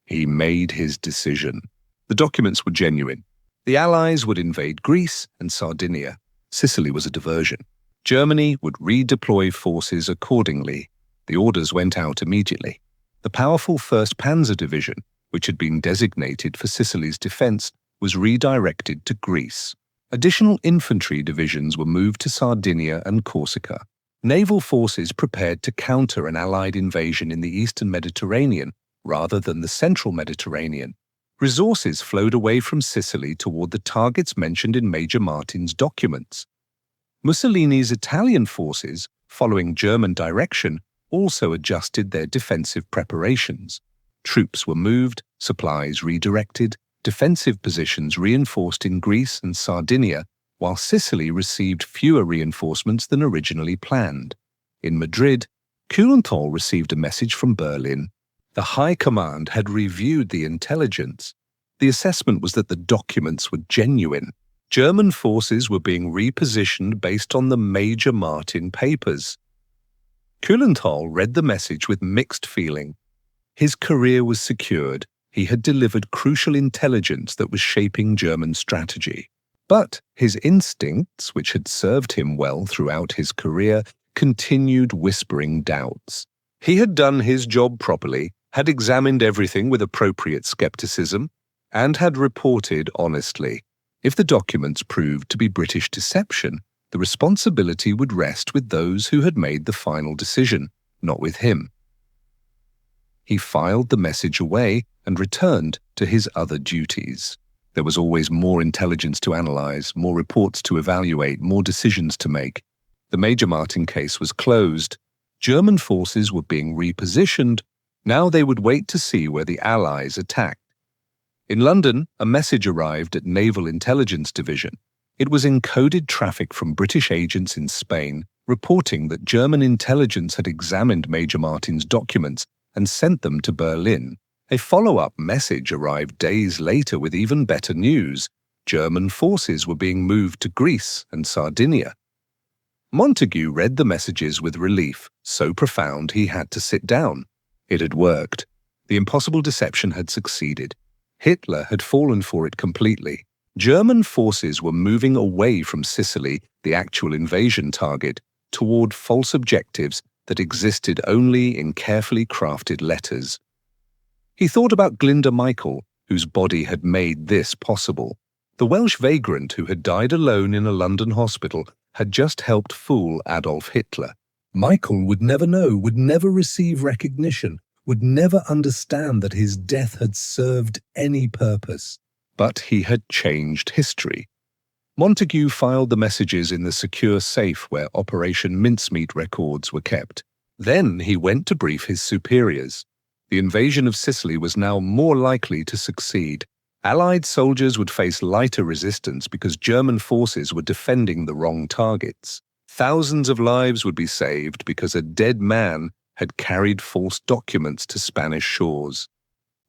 He made his decision. The documents were genuine. The Allies would invade Greece and Sardinia. Sicily was a diversion. Germany would redeploy forces accordingly. The orders went out immediately. The powerful 1st Panzer Division, which had been designated for Sicily's defense, was redirected to Greece. Additional infantry divisions were moved to Sardinia and Corsica. Naval forces prepared to counter an Allied invasion in the eastern Mediterranean rather than the central Mediterranean. Resources flowed away from Sicily toward the targets mentioned in Major Martin's documents. Mussolini's Italian forces, following German direction, also adjusted their defensive preparations. Troops were moved, supplies redirected, defensive positions reinforced in Greece and Sardinia, while Sicily received fewer reinforcements than originally planned. In Madrid, Kuhlenthal received a message from Berlin. The High Command had reviewed the intelligence. The assessment was that the documents were genuine. German forces were being repositioned based on the Major Martin papers. Kuhlenthal read the message with mixed feeling. His career was secured. He had delivered crucial intelligence that was shaping German strategy. But his instincts, which had served him well throughout his career, continued whispering doubts. He had done his job properly, had examined everything with appropriate skepticism, and had reported honestly. If the documents proved to be British deception, the responsibility would rest with those who had made the final decision, not with him. He filed the message away and returned to his other duties. There was always more intelligence to analyze, more reports to evaluate, more decisions to make. The Major Martin case was closed. German forces were being repositioned. Now they would wait to see where the Allies attacked. In London, a message arrived at Naval Intelligence Division. It was encoded traffic from British agents in Spain, reporting that German intelligence had examined Major Martin's documents and sent them to Berlin. A follow-up message arrived days later with even better news. German forces were being moved to Greece and Sardinia. Montagu read the messages with relief, so profound he had to sit down. It had worked. The impossible deception had succeeded. Hitler had fallen for it completely. German forces were moving away from Sicily, the actual invasion target, toward false objectives that existed only in carefully crafted letters. He thought about Glyndwr Michael, whose body had made this possible. The Welsh vagrant who had died alone in a London hospital had just helped fool Adolf Hitler. Michael would never know, would never receive recognition, would never understand that his death had served any purpose. But he had changed history. Montagu filed the messages in the secure safe where Operation Mincemeat records were kept. Then he went to brief his superiors. The invasion of Sicily was now more likely to succeed. Allied soldiers would face lighter resistance because German forces were defending the wrong targets. Thousands of lives would be saved because a dead man had carried false documents to Spanish shores.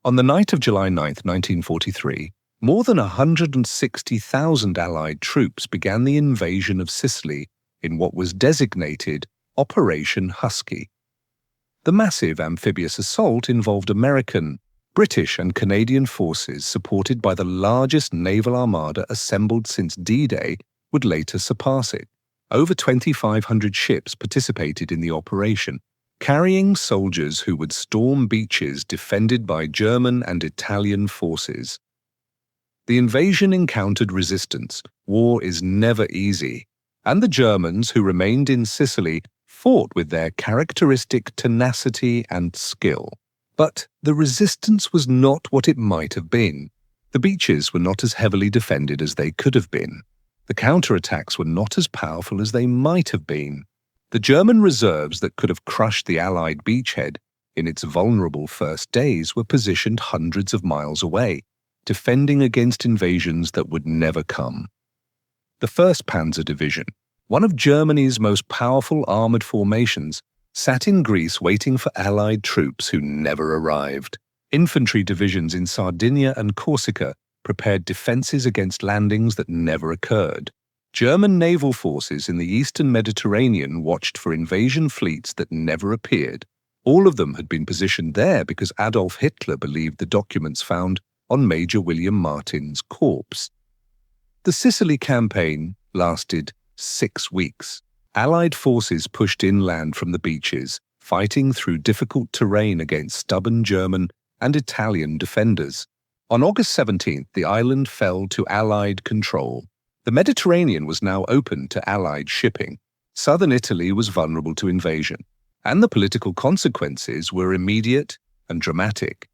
On the night of July 9, 1943, more than 160,000 Allied troops began the invasion of Sicily in what was designated Operation Husky. The massive amphibious assault involved American, British and Canadian forces supported by the largest naval armada assembled since D-Day would later surpass it. Over 2,500 ships participated in the operation, carrying soldiers who would storm beaches defended by German and Italian forces. The invasion encountered resistance. War is never easy, and the Germans who remained in Sicily fought with their characteristic tenacity and skill. But the resistance was not what it might have been. The beaches were not as heavily defended as they could have been. The counterattacks were not as powerful as they might have been. The German reserves that could have crushed the Allied beachhead in its vulnerable first days were positioned hundreds of miles away, defending against invasions that would never come. The 1st Panzer Division, one of Germany's most powerful armored formations, sat in Greece waiting for Allied troops who never arrived. Infantry divisions in Sardinia and Corsica prepared defences against landings that never occurred. German naval forces in the eastern Mediterranean watched for invasion fleets that never appeared. All of them had been positioned there because Adolf Hitler believed the documents found on Major William Martin's corpse. The Sicily campaign lasted 6 weeks. Allied forces pushed inland from the beaches, fighting through difficult terrain against stubborn German and Italian defenders. On August 17th, the island fell to Allied control. The Mediterranean was now open to Allied shipping. Southern Italy was vulnerable to invasion, and the political consequences were immediate and dramatic.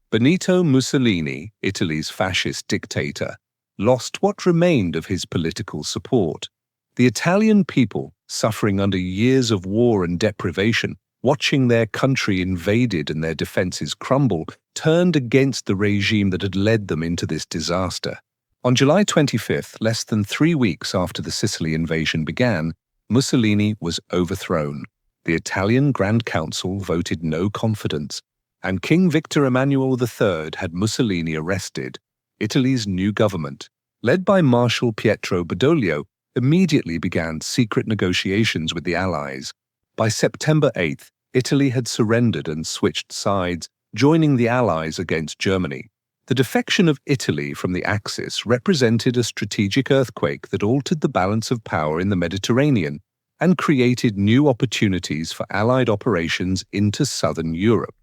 Benito Mussolini, Italy's fascist dictator, lost what remained of his political support. The Italian people, suffering under years of war and deprivation, watching their country invaded and their defences crumble, turned against the regime that had led them into this disaster. On July 25th, less than 3 weeks after the Sicily invasion began, Mussolini was overthrown. The Italian Grand Council voted no confidence, and King Victor Emmanuel III had Mussolini arrested. Italy's new government, led by Marshal Pietro Badoglio, immediately began secret negotiations with the Allies. By September 8th, Italy had surrendered and switched sides, joining the Allies against Germany. The defection of Italy from the Axis represented a strategic earthquake that altered the balance of power in the Mediterranean and created new opportunities for Allied operations into southern Europe.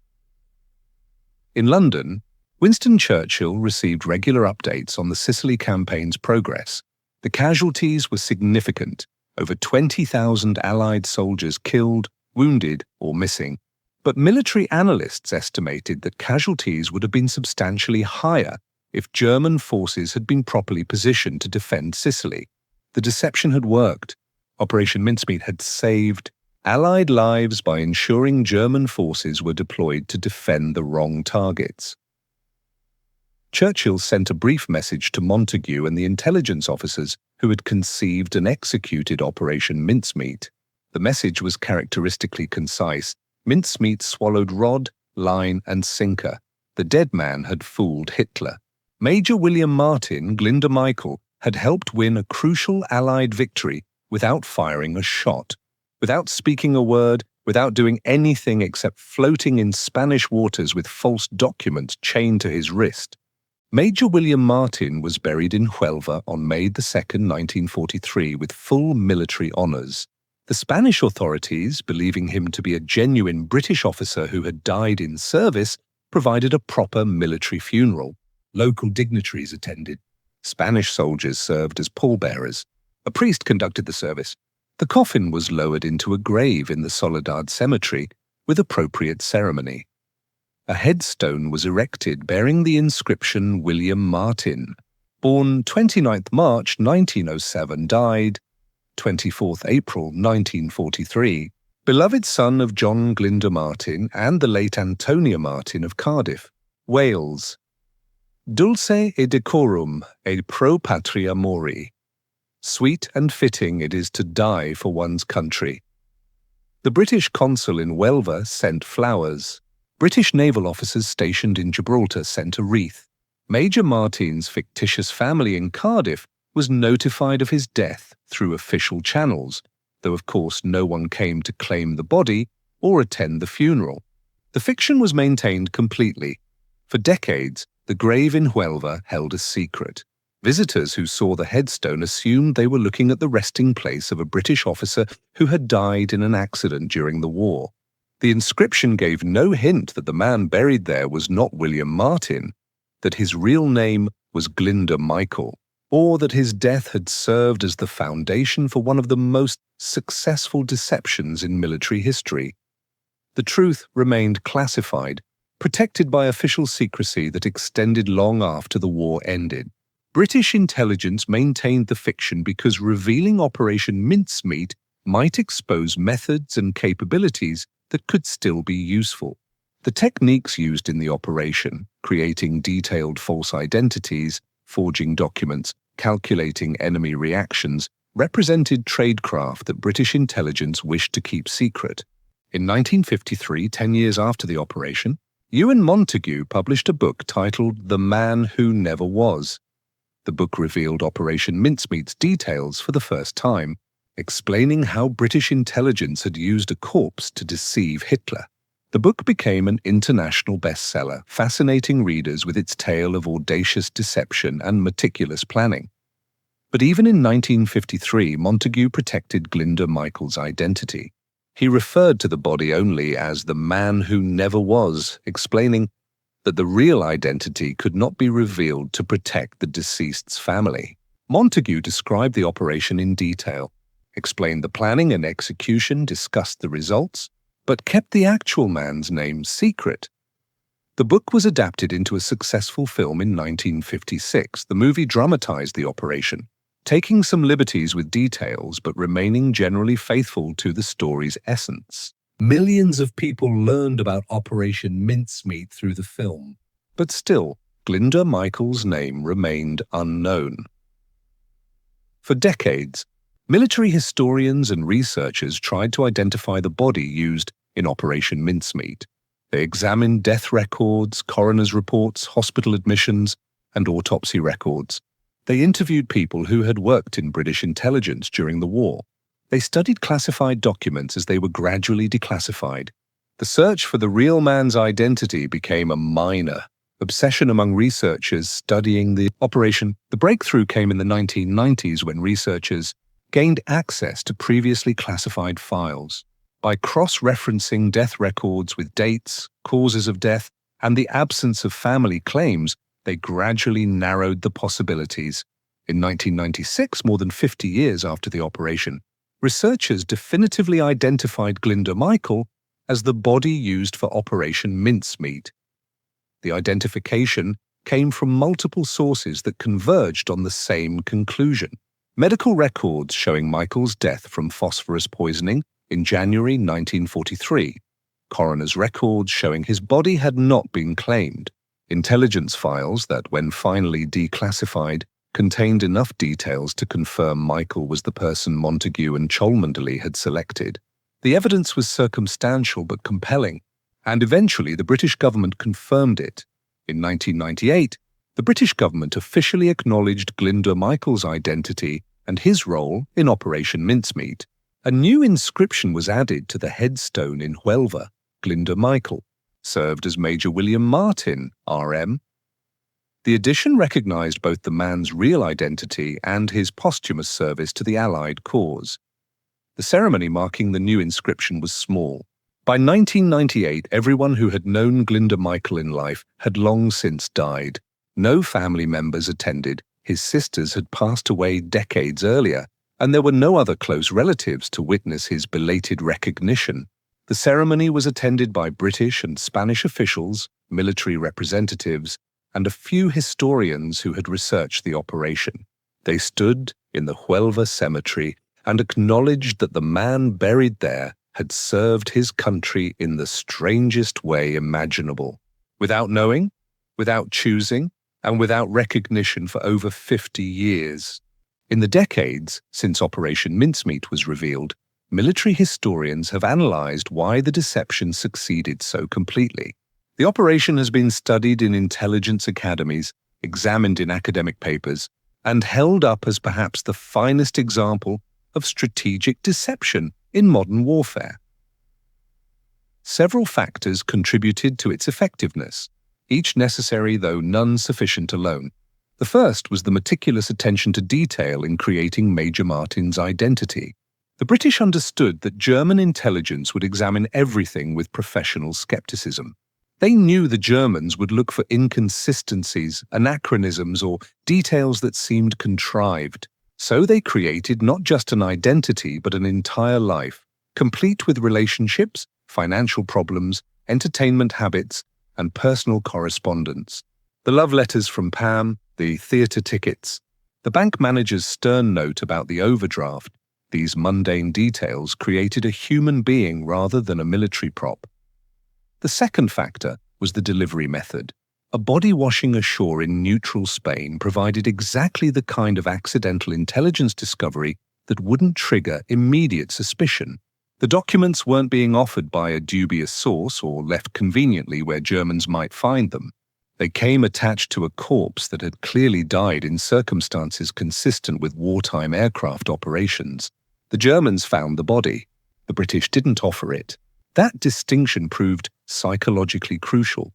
In London, Winston Churchill received regular updates on the Sicily campaign's progress. The casualties were significant, over 20,000 Allied soldiers killed, wounded, or missing. But military analysts estimated that casualties would have been substantially higher if German forces had been properly positioned to defend Sicily. The deception had worked. Operation Mincemeat had saved Allied lives by ensuring German forces were deployed to defend the wrong targets. Churchill sent a brief message to Montagu and the intelligence officers who had conceived and executed Operation Mincemeat. The message was characteristically concise. Mincemeat swallowed rod, line, and sinker. The dead man had fooled Hitler. Major William Martin, Glyndwr Michael, had helped win a crucial Allied victory without firing a shot, without speaking a word, without doing anything except floating in Spanish waters with false documents chained to his wrist. Major William Martin was buried in Huelva on May 2, 1943, with full military honours. The Spanish authorities, believing him to be a genuine British officer who had died in service, provided a proper military funeral. Local dignitaries attended. Spanish soldiers served as pallbearers. A priest conducted the service. The coffin was lowered into a grave in the Soledad Cemetery with appropriate ceremony. A headstone was erected bearing the inscription William Martin. Born 29th March 1907, died 24th April 1943, beloved son of John Glyndwr Martin and the late Antonia Martin of Cardiff, Wales. Dulce e decorum e pro patria mori. Sweet and fitting it is to die for one's country. The British consul in Huelva sent flowers. British naval officers stationed in Gibraltar sent a wreath. Major Martin's fictitious family in Cardiff was notified of his death through official channels, though of course no one came to claim the body or attend the funeral. The fiction was maintained completely. For decades, the grave in Huelva held a secret. Visitors who saw the headstone assumed they were looking at the resting place of a British officer who had died in an accident during the war. The inscription gave no hint that the man buried there was not William Martin, that his real name was Glyndwr Michael, or that his death had served as the foundation for one of the most successful deceptions in military history. The truth remained classified, protected by official secrecy that extended long after the war ended. British intelligence maintained the fiction because revealing Operation Mincemeat might expose methods and capabilities that could still be useful. The techniques used in the operation, creating detailed false identities, forging documents, calculating enemy reactions, represented tradecraft that British intelligence wished to keep secret. In 1953, 10 years after the operation, Ewan Montagu published a book titled The Man Who Never Was. The book revealed Operation Mincemeat's details for the first time, explaining how British intelligence had used a corpse to deceive Hitler. The book became an international bestseller, fascinating readers with its tale of audacious deception and meticulous planning. But even in 1953, Montagu protected Glyndwr Michael's identity. He referred to the body only as the man who never was, explaining that the real identity could not be revealed to protect the deceased's family. Montagu described the operation in detail, explained the planning and execution, discussed the results, but kept the actual man's name secret. The book was adapted into a successful film in 1956. The movie dramatized the operation, taking some liberties with details but remaining generally faithful to the story's essence. Millions of people learned about Operation Mincemeat through the film, but still, Glyndwr Michael's name remained unknown. For decades, military historians and researchers tried to identify the body used in Operation Mincemeat. They examined death records, coroner's reports, hospital admissions, and autopsy records. They interviewed people who had worked in British intelligence during the war. They studied classified documents as they were gradually declassified. The search for the real man's identity became a minor obsession among researchers studying the operation. The breakthrough came in the 1990s when researchers gained access to previously classified files. By cross-referencing death records with dates, causes of death, and the absence of family claims, they gradually narrowed the possibilities. In 1996, more than 50 years after the operation, researchers definitively identified Glyndwr Michael as the body used for Operation Mincemeat. The identification came from multiple sources that converged on the same conclusion. Medical records showing Michael's death from phosphorus poisoning in January 1943. Coroner's records showing his body had not been claimed. Intelligence files that, when finally declassified, contained enough details to confirm Michael was the person Montagu and Cholmondeley had selected. The evidence was circumstantial but compelling, and eventually the British government confirmed it. In 1998, the British government officially acknowledged Glyndwr Michael's identity and his role in Operation Mincemeat. A new inscription was added to the headstone in Glyndwr. Glyndwr Michael served as Major William Martin, RM. The addition recognized both the man's real identity and his posthumous service to the Allied cause. The ceremony marking the new inscription was small. By 1998, everyone who had known Glyndwr Michael in life had long since died. No family members attended. His sisters had passed away decades earlier, and there were no other close relatives to witness his belated recognition. The ceremony was attended by British and Spanish officials, military representatives, and a few historians who had researched the operation. They stood in the Glyndwr cemetery and acknowledged that the man buried there had served his country in the strangest way imaginable, without knowing, without choosing, and without recognition for over 50 years. In the decades since Operation Mincemeat was revealed, military historians have analyzed why the deception succeeded so completely. The operation has been studied in intelligence academies, examined in academic papers, and held up as perhaps the finest example of strategic deception in modern warfare. Several factors contributed to its effectiveness, each necessary though none sufficient alone. The first was the meticulous attention to detail in creating Major Martin's identity. The British understood that German intelligence would examine everything with professional skepticism. They knew the Germans would look for inconsistencies, anachronisms, or details that seemed contrived. So they created not just an identity but an entire life, complete with relationships, financial problems, entertainment habits, and personal correspondence. The love letters from Pam, the theatre tickets, the bank manager's stern note about the overdraft, these mundane details created a human being rather than a military prop. The second factor was the delivery method. A body washing ashore in neutral Spain provided exactly the kind of accidental intelligence discovery that wouldn't trigger immediate suspicion. The documents weren't being offered by a dubious source or left conveniently where Germans might find them. They came attached to a corpse that had clearly died in circumstances consistent with wartime aircraft operations. The Germans found the body. The British didn't offer it. That distinction proved psychologically crucial.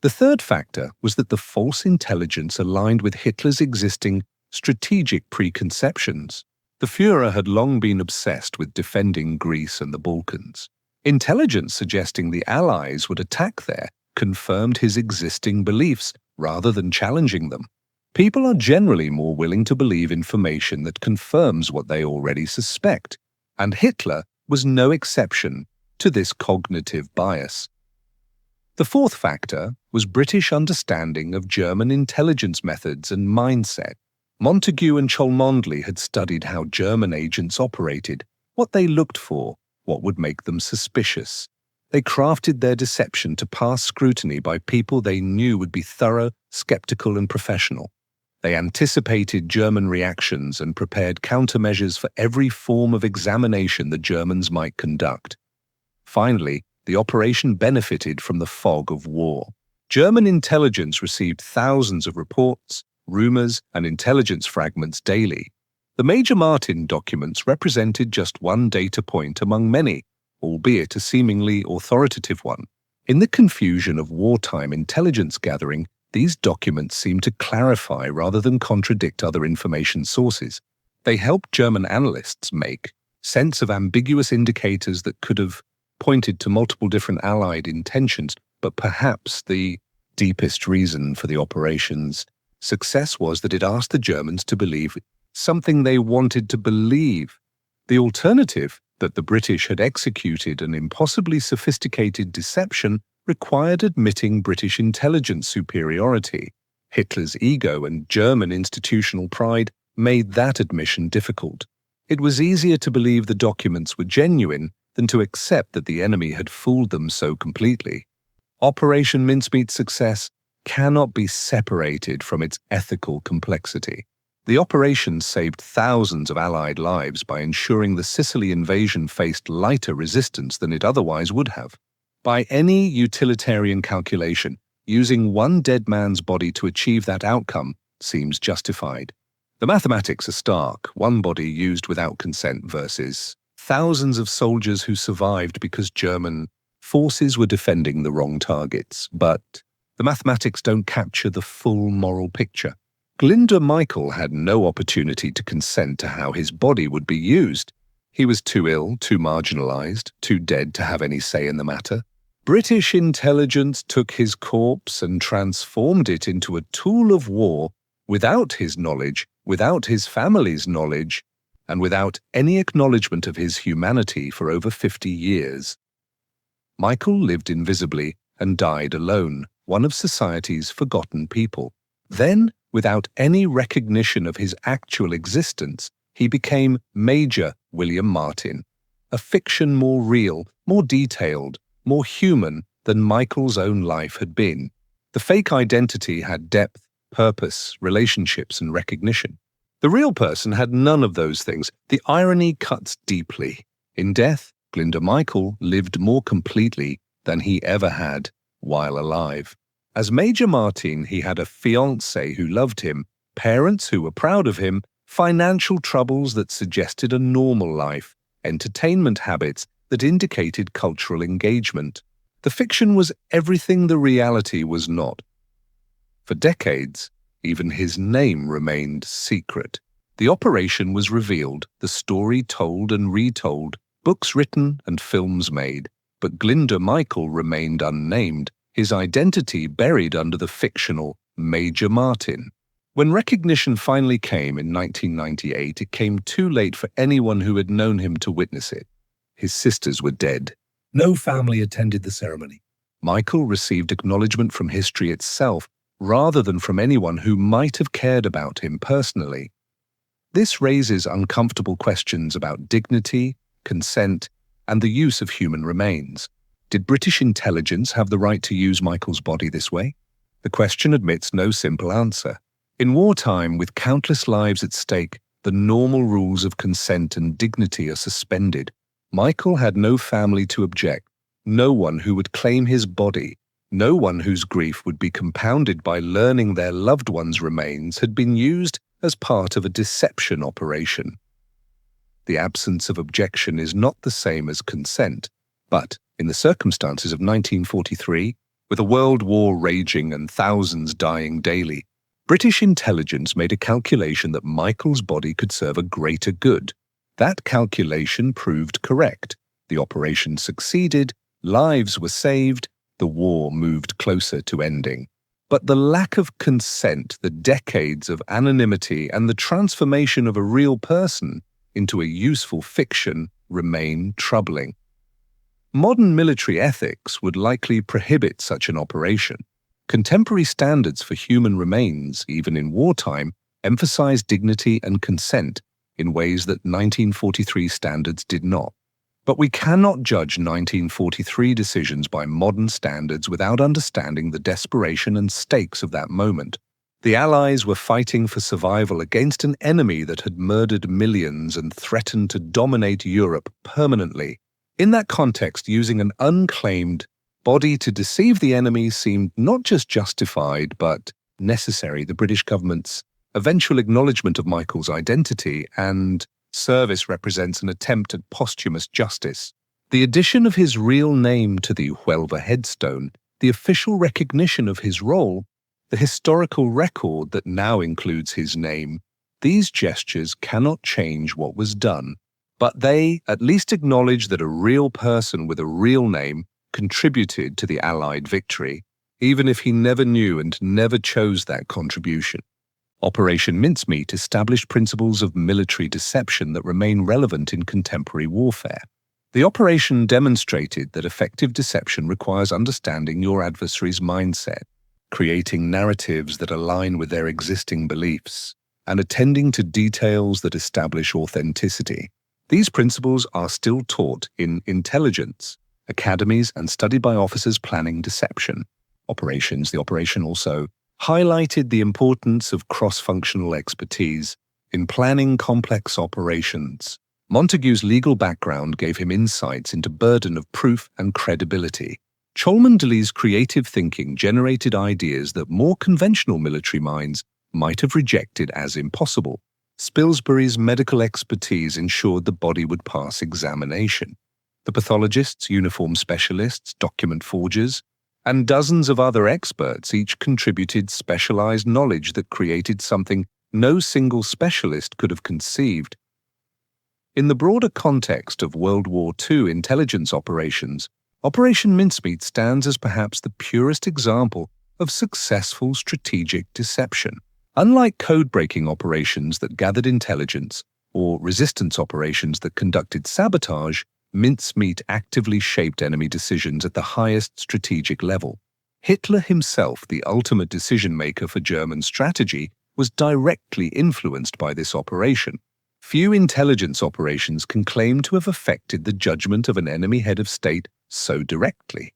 The third factor was that the false intelligence aligned with Hitler's existing strategic preconceptions. The Führer had long been obsessed with defending Greece and the Balkans. Intelligence suggesting the Allies would attack there confirmed his existing beliefs rather than challenging them. People are generally more willing to believe information that confirms what they already suspect, and Hitler was no exception to this cognitive bias. The fourth factor was British understanding of German intelligence methods and mindset. Montagu and Cholmondeley had studied how German agents operated, what they looked for, what would make them suspicious. They crafted their deception to pass scrutiny by people they knew would be thorough, skeptical, and professional. They anticipated German reactions and prepared countermeasures for every form of examination the Germans might conduct. Finally, the operation benefited from the fog of war. German intelligence received thousands of reports, rumors, and intelligence fragments daily. The Major Martin documents represented just one data point among many, albeit a seemingly authoritative one. In the confusion of wartime intelligence gathering, these documents seemed to clarify rather than contradict other information sources. They helped German analysts make sense of ambiguous indicators that could have pointed to multiple different Allied intentions, but perhaps the deepest reason for the operation's success was that it asked the Germans to believe something they wanted to believe. The alternative, that the British had executed an impossibly sophisticated deception, required admitting British intelligence superiority. Hitler's ego and German institutional pride made that admission difficult. It was easier to believe the documents were genuine than to accept that the enemy had fooled them so completely. Operation Mincemeat's success cannot be separated from its ethical complexity. The operation saved thousands of Allied lives by ensuring the Sicily invasion faced lighter resistance than it otherwise would have. By any utilitarian calculation, using one dead man's body to achieve that outcome seems justified. The mathematics are stark, one body used without consent versus thousands of soldiers who survived because German forces were defending the wrong targets. But the mathematics don't capture the full moral picture. Glyndwr Michael had no opportunity to consent to how his body would be used. He was too ill, too marginalized, too dead to have any say in the matter. British intelligence took his corpse and transformed it into a tool of war without his knowledge, without his family's knowledge, and without any acknowledgement of his humanity for over 50 years. Michael lived invisibly and died alone, one of society's forgotten people. Then, without any recognition of his actual existence, he became Major William Martin, a fiction more real, more detailed, more human than Michael's own life had been. The fake identity had depth, purpose, relationships, and recognition. The real person had none of those things. The irony cuts deeply. In death, Glyndwr Michael lived more completely than he ever had while alive. As Major Martin, he had a fiancée who loved him, parents who were proud of him, financial troubles that suggested a normal life, entertainment habits that indicated cultural engagement. The fiction was everything the reality was not. For decades, even his name remained secret. The operation was revealed, the story told and retold, books written and films made, but Glyndwr Michael remained unnamed, his identity buried under the fictional Major Martin. When recognition finally came in 1998, it came too late for anyone who had known him to witness it. His sisters were dead. No family attended the ceremony. Michael received acknowledgement from history itself, rather than from anyone who might have cared about him personally. This raises uncomfortable questions about dignity, consent, and the use of human remains. Did British intelligence have the right to use Michael's body this way? The question admits no simple answer. In wartime, with countless lives at stake, the normal rules of consent and dignity are suspended. Michael had no family to object, no one who would claim his body, no one whose grief would be compounded by learning their loved one's remains had been used as part of a deception operation. The absence of objection is not the same as consent, but in the circumstances of 1943, with a world war raging and thousands dying daily, British intelligence made a calculation that Michael's body could serve a greater good. That calculation proved correct. The operation succeeded, lives were saved, the war moved closer to ending. But the lack of consent, the decades of anonymity, and the transformation of a real person into a useful fiction remain troubling. Modern military ethics would likely prohibit such an operation. Contemporary standards for human remains, even in wartime, emphasize dignity and consent in ways that 1943 standards did not. But we cannot judge 1943 decisions by modern standards without understanding the desperation and stakes of that moment. The Allies were fighting for survival against an enemy that had murdered millions and threatened to dominate Europe permanently. In that context, using an unclaimed body to deceive the enemy seemed not just justified, but necessary. The British government's eventual acknowledgement of Michael's identity and service represents an attempt at posthumous justice. The addition of his real name to the Glyndwr headstone, the official recognition of his role, the historical record that now includes his name, these gestures cannot change what was done, but they at least acknowledge that a real person with a real name contributed to the Allied victory, even if he never knew and never chose that contribution. Operation Mincemeat established principles of military deception that remain relevant in contemporary warfare. The operation demonstrated that effective deception requires understanding your adversary's mindset, creating narratives that align with their existing beliefs, and attending to details that establish authenticity. These principles are still taught in intelligence academies and studied by officers planning deception operations. The operation also highlighted the importance of cross-functional expertise in planning complex operations. Montagu's legal background gave him insights into burden of proof and credibility. Cholmondeley's creative thinking generated ideas that more conventional military minds might have rejected as impossible. Spilsbury's medical expertise ensured the body would pass examination. The pathologists, uniform specialists, document forgers, and dozens of other experts each contributed specialized knowledge that created something no single specialist could have conceived. In the broader context of World War II intelligence operations, Operation Mincemeat stands as perhaps the purest example of successful strategic deception. Unlike code-breaking operations that gathered intelligence or resistance operations that conducted sabotage, Mincemeat actively shaped enemy decisions at the highest strategic level. Hitler himself, the ultimate decision-maker for German strategy, was directly influenced by this operation. Few intelligence operations can claim to have affected the judgment of an enemy head of state so directly.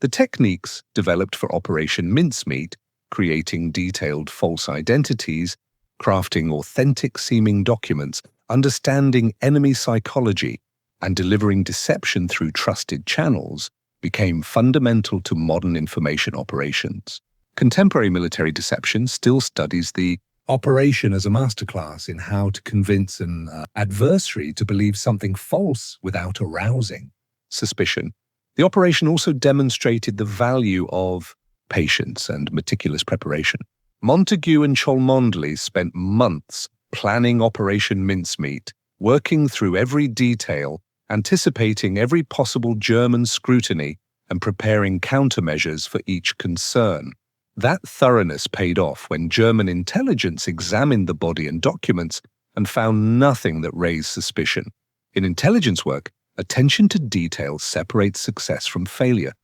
The techniques developed for Operation Mincemeat, creating detailed false identities, crafting authentic-seeming documents, understanding enemy psychology, and delivering deception through trusted channels, became fundamental to modern information operations. Contemporary military deception still studies the operation as a masterclass in how to convince an adversary to believe something false without arousing suspicion. The operation also demonstrated the value of patience and meticulous preparation. Montagu and Cholmondeley spent months planning Operation Mincemeat, working through every detail, anticipating every possible German scrutiny, and preparing countermeasures for each concern. That thoroughness paid off when German intelligence examined the body and documents and found nothing that raised suspicion. In intelligence work, attention to detail separates success from failure.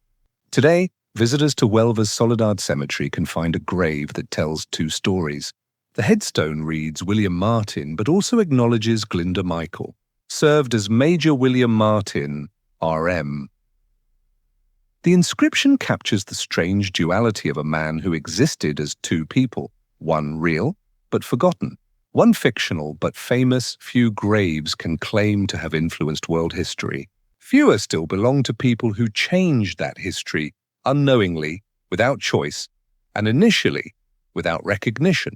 Today, visitors to Welsh's Soledad Cemetery can find a grave that tells two stories. The headstone reads William Martin, but also acknowledges Glyndwr Michael, served as Major William Martin, RM. The inscription captures the strange duality of a man who existed as two people, one real but forgotten, One fictional but famous few graves can claim to have influenced world history. Fewer still belong to people who changed that history unknowingly, without choice, and initially without recognition.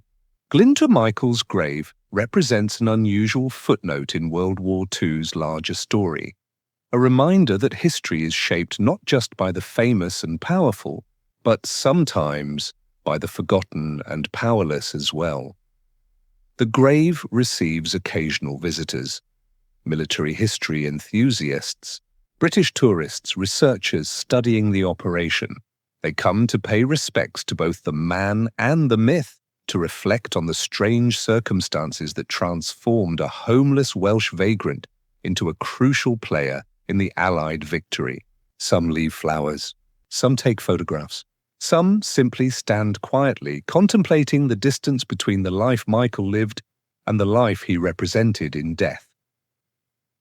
Glyndwr Michael's grave represents an unusual footnote in WW2's larger story, a reminder that history is shaped not just by the famous and powerful, but sometimes by the forgotten and powerless as well. The grave receives occasional visitors, military history enthusiasts, British tourists, researchers studying the operation. They come to pay respects to both the man and the myth, to reflect on the strange circumstances that transformed a homeless Welsh vagrant into a crucial player in the Allied victory. Some leave flowers, some take photographs, some simply stand quietly, contemplating the distance between the life Michael lived and the life he represented in death.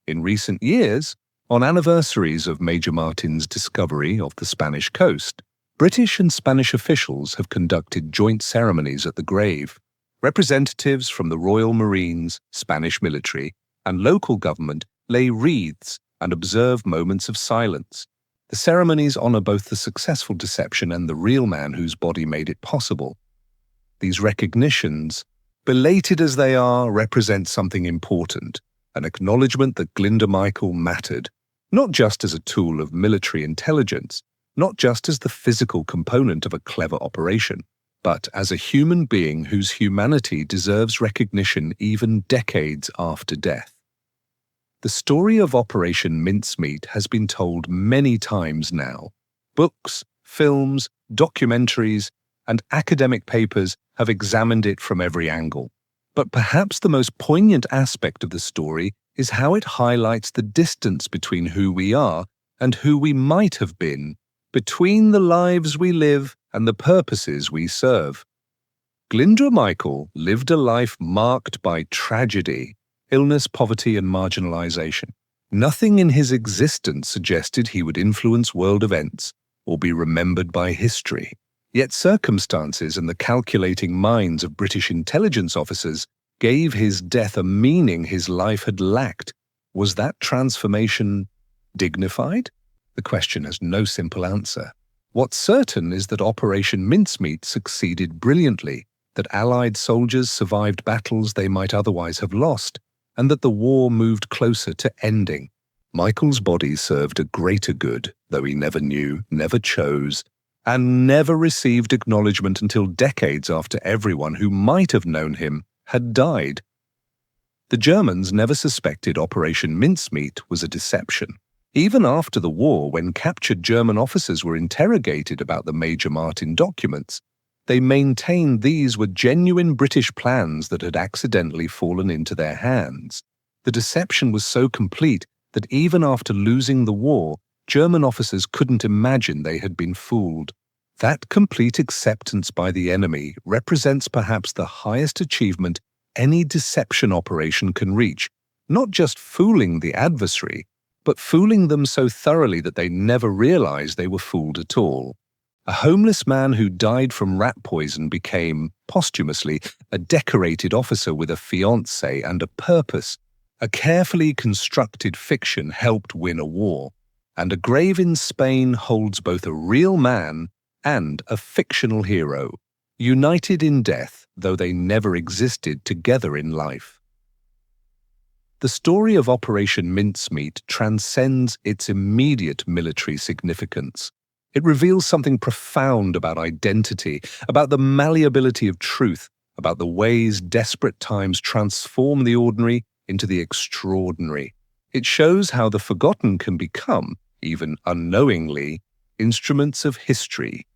In recent years, on anniversaries of Major Martin's discovery of the Spanish coast, British and Spanish officials have conducted joint ceremonies at the grave. Representatives from the Royal Marines, Spanish military, and local government lay wreaths and observe moments of silence. The ceremonies honor both the successful deception and the real man whose body made it possible. These recognitions, belated as they are, represent something important, an acknowledgement that Glyndwr Michael mattered, not just as a tool of military intelligence, not just as the physical component of a clever operation, but as a human being whose humanity deserves recognition even decades after death. The story of Operation Mincemeat has been told many times now. Books, films, documentaries, and academic papers have examined it from every angle. But perhaps the most poignant aspect of the story is how it highlights the distance between who we are and who we might have been, between the lives we live and the purposes we serve. Glyndwr Michael lived a life marked by tragedy, illness, poverty, and marginalization. Nothing in his existence suggested he would influence world events or be remembered by history. Yet circumstances and the calculating minds of British intelligence officers gave his death a meaning his life had lacked. Was that transformation dignified? The question has no simple answer. What's certain is that Operation Mincemeat succeeded brilliantly, that Allied soldiers survived battles they might otherwise have lost, and that the war moved closer to ending. Michael's body served a greater good, though he never knew, never chose, and never received acknowledgement until decades after everyone who might have known him had died. The Germans never suspected Operation Mincemeat was a deception. Even after the war, when captured German officers were interrogated about the Major Martin documents, they maintained these were genuine British plans that had accidentally fallen into their hands. The deception was so complete that even after losing the war, German officers couldn't imagine they had been fooled. That complete acceptance by the enemy represents perhaps the highest achievement any deception operation can reach, not just fooling the adversary, but fooling them so thoroughly that they never realized they were fooled at all. A homeless man who died from rat poison became, posthumously, a decorated officer with a fiancée and a purpose. A carefully constructed fiction helped win a war, and a grave in Spain holds both a real man and a fictional hero, united in death, though they never existed together in life. The story of Operation Mincemeat transcends its immediate military significance. It reveals something profound about identity, about the malleability of truth, about the ways desperate times transform the ordinary into the extraordinary. It shows how the forgotten can become, even unknowingly, instruments of history.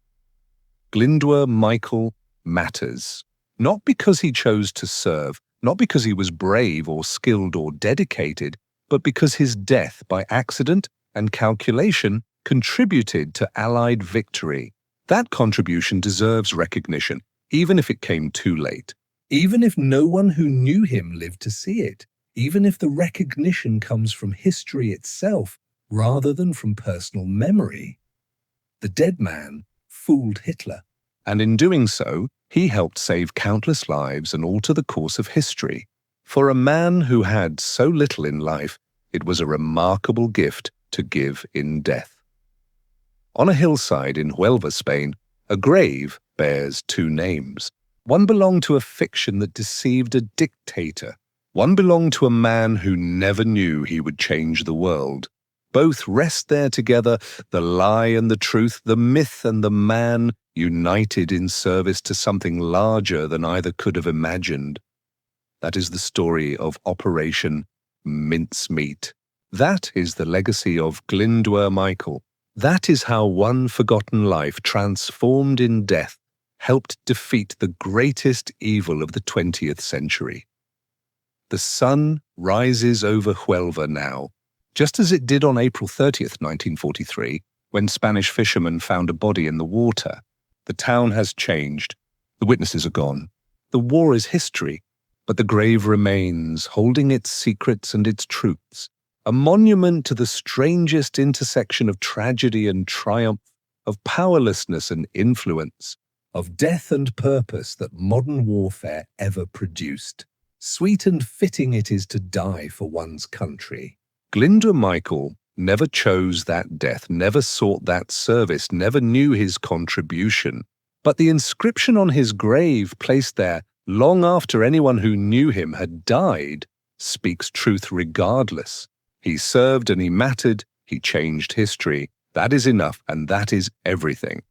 Glyndwr Michael matters, not because he chose to serve, not because he was brave or skilled or dedicated, but because his death by accident and calculation contributed to Allied victory. That contribution deserves recognition, even if it came too late. Even if no one who knew him lived to see it. Even if the recognition comes from history itself rather than from personal memory. The dead man fooled Hitler, and in doing so, he helped save countless lives and alter the course of history. For a man who had so little in life, it was a remarkable gift to give in death. On a hillside in Huelva, Spain, a grave bears two names. One belonged to a fiction that deceived a dictator. One belonged to a man who never knew he would change the world. Both rest there together, the lie and the truth, the myth and the man, united in service to something larger than either could have imagined. That is the story of Operation Mincemeat. That is the legacy of Glyndwr Michael. That is how one forgotten life, transformed in death, helped defeat the greatest evil of the 20th century. The sun rises over Huelva now, just as it did on April 30th, 1943, when Spanish fishermen found a body in the water. The town has changed. The witnesses are gone. The war is history, but the grave remains, holding its secrets and its truths, a monument to the strangest intersection of tragedy and triumph, of powerlessness and influence, of death and purpose that modern warfare ever produced. Sweet and fitting it is to die for one's country. Glyndwr Michael never chose that death, never sought that service, never knew his contribution. But the inscription on his grave, placed there long after anyone who knew him had died, speaks truth regardless. He served and he mattered, he changed history. That is enough, and that is everything.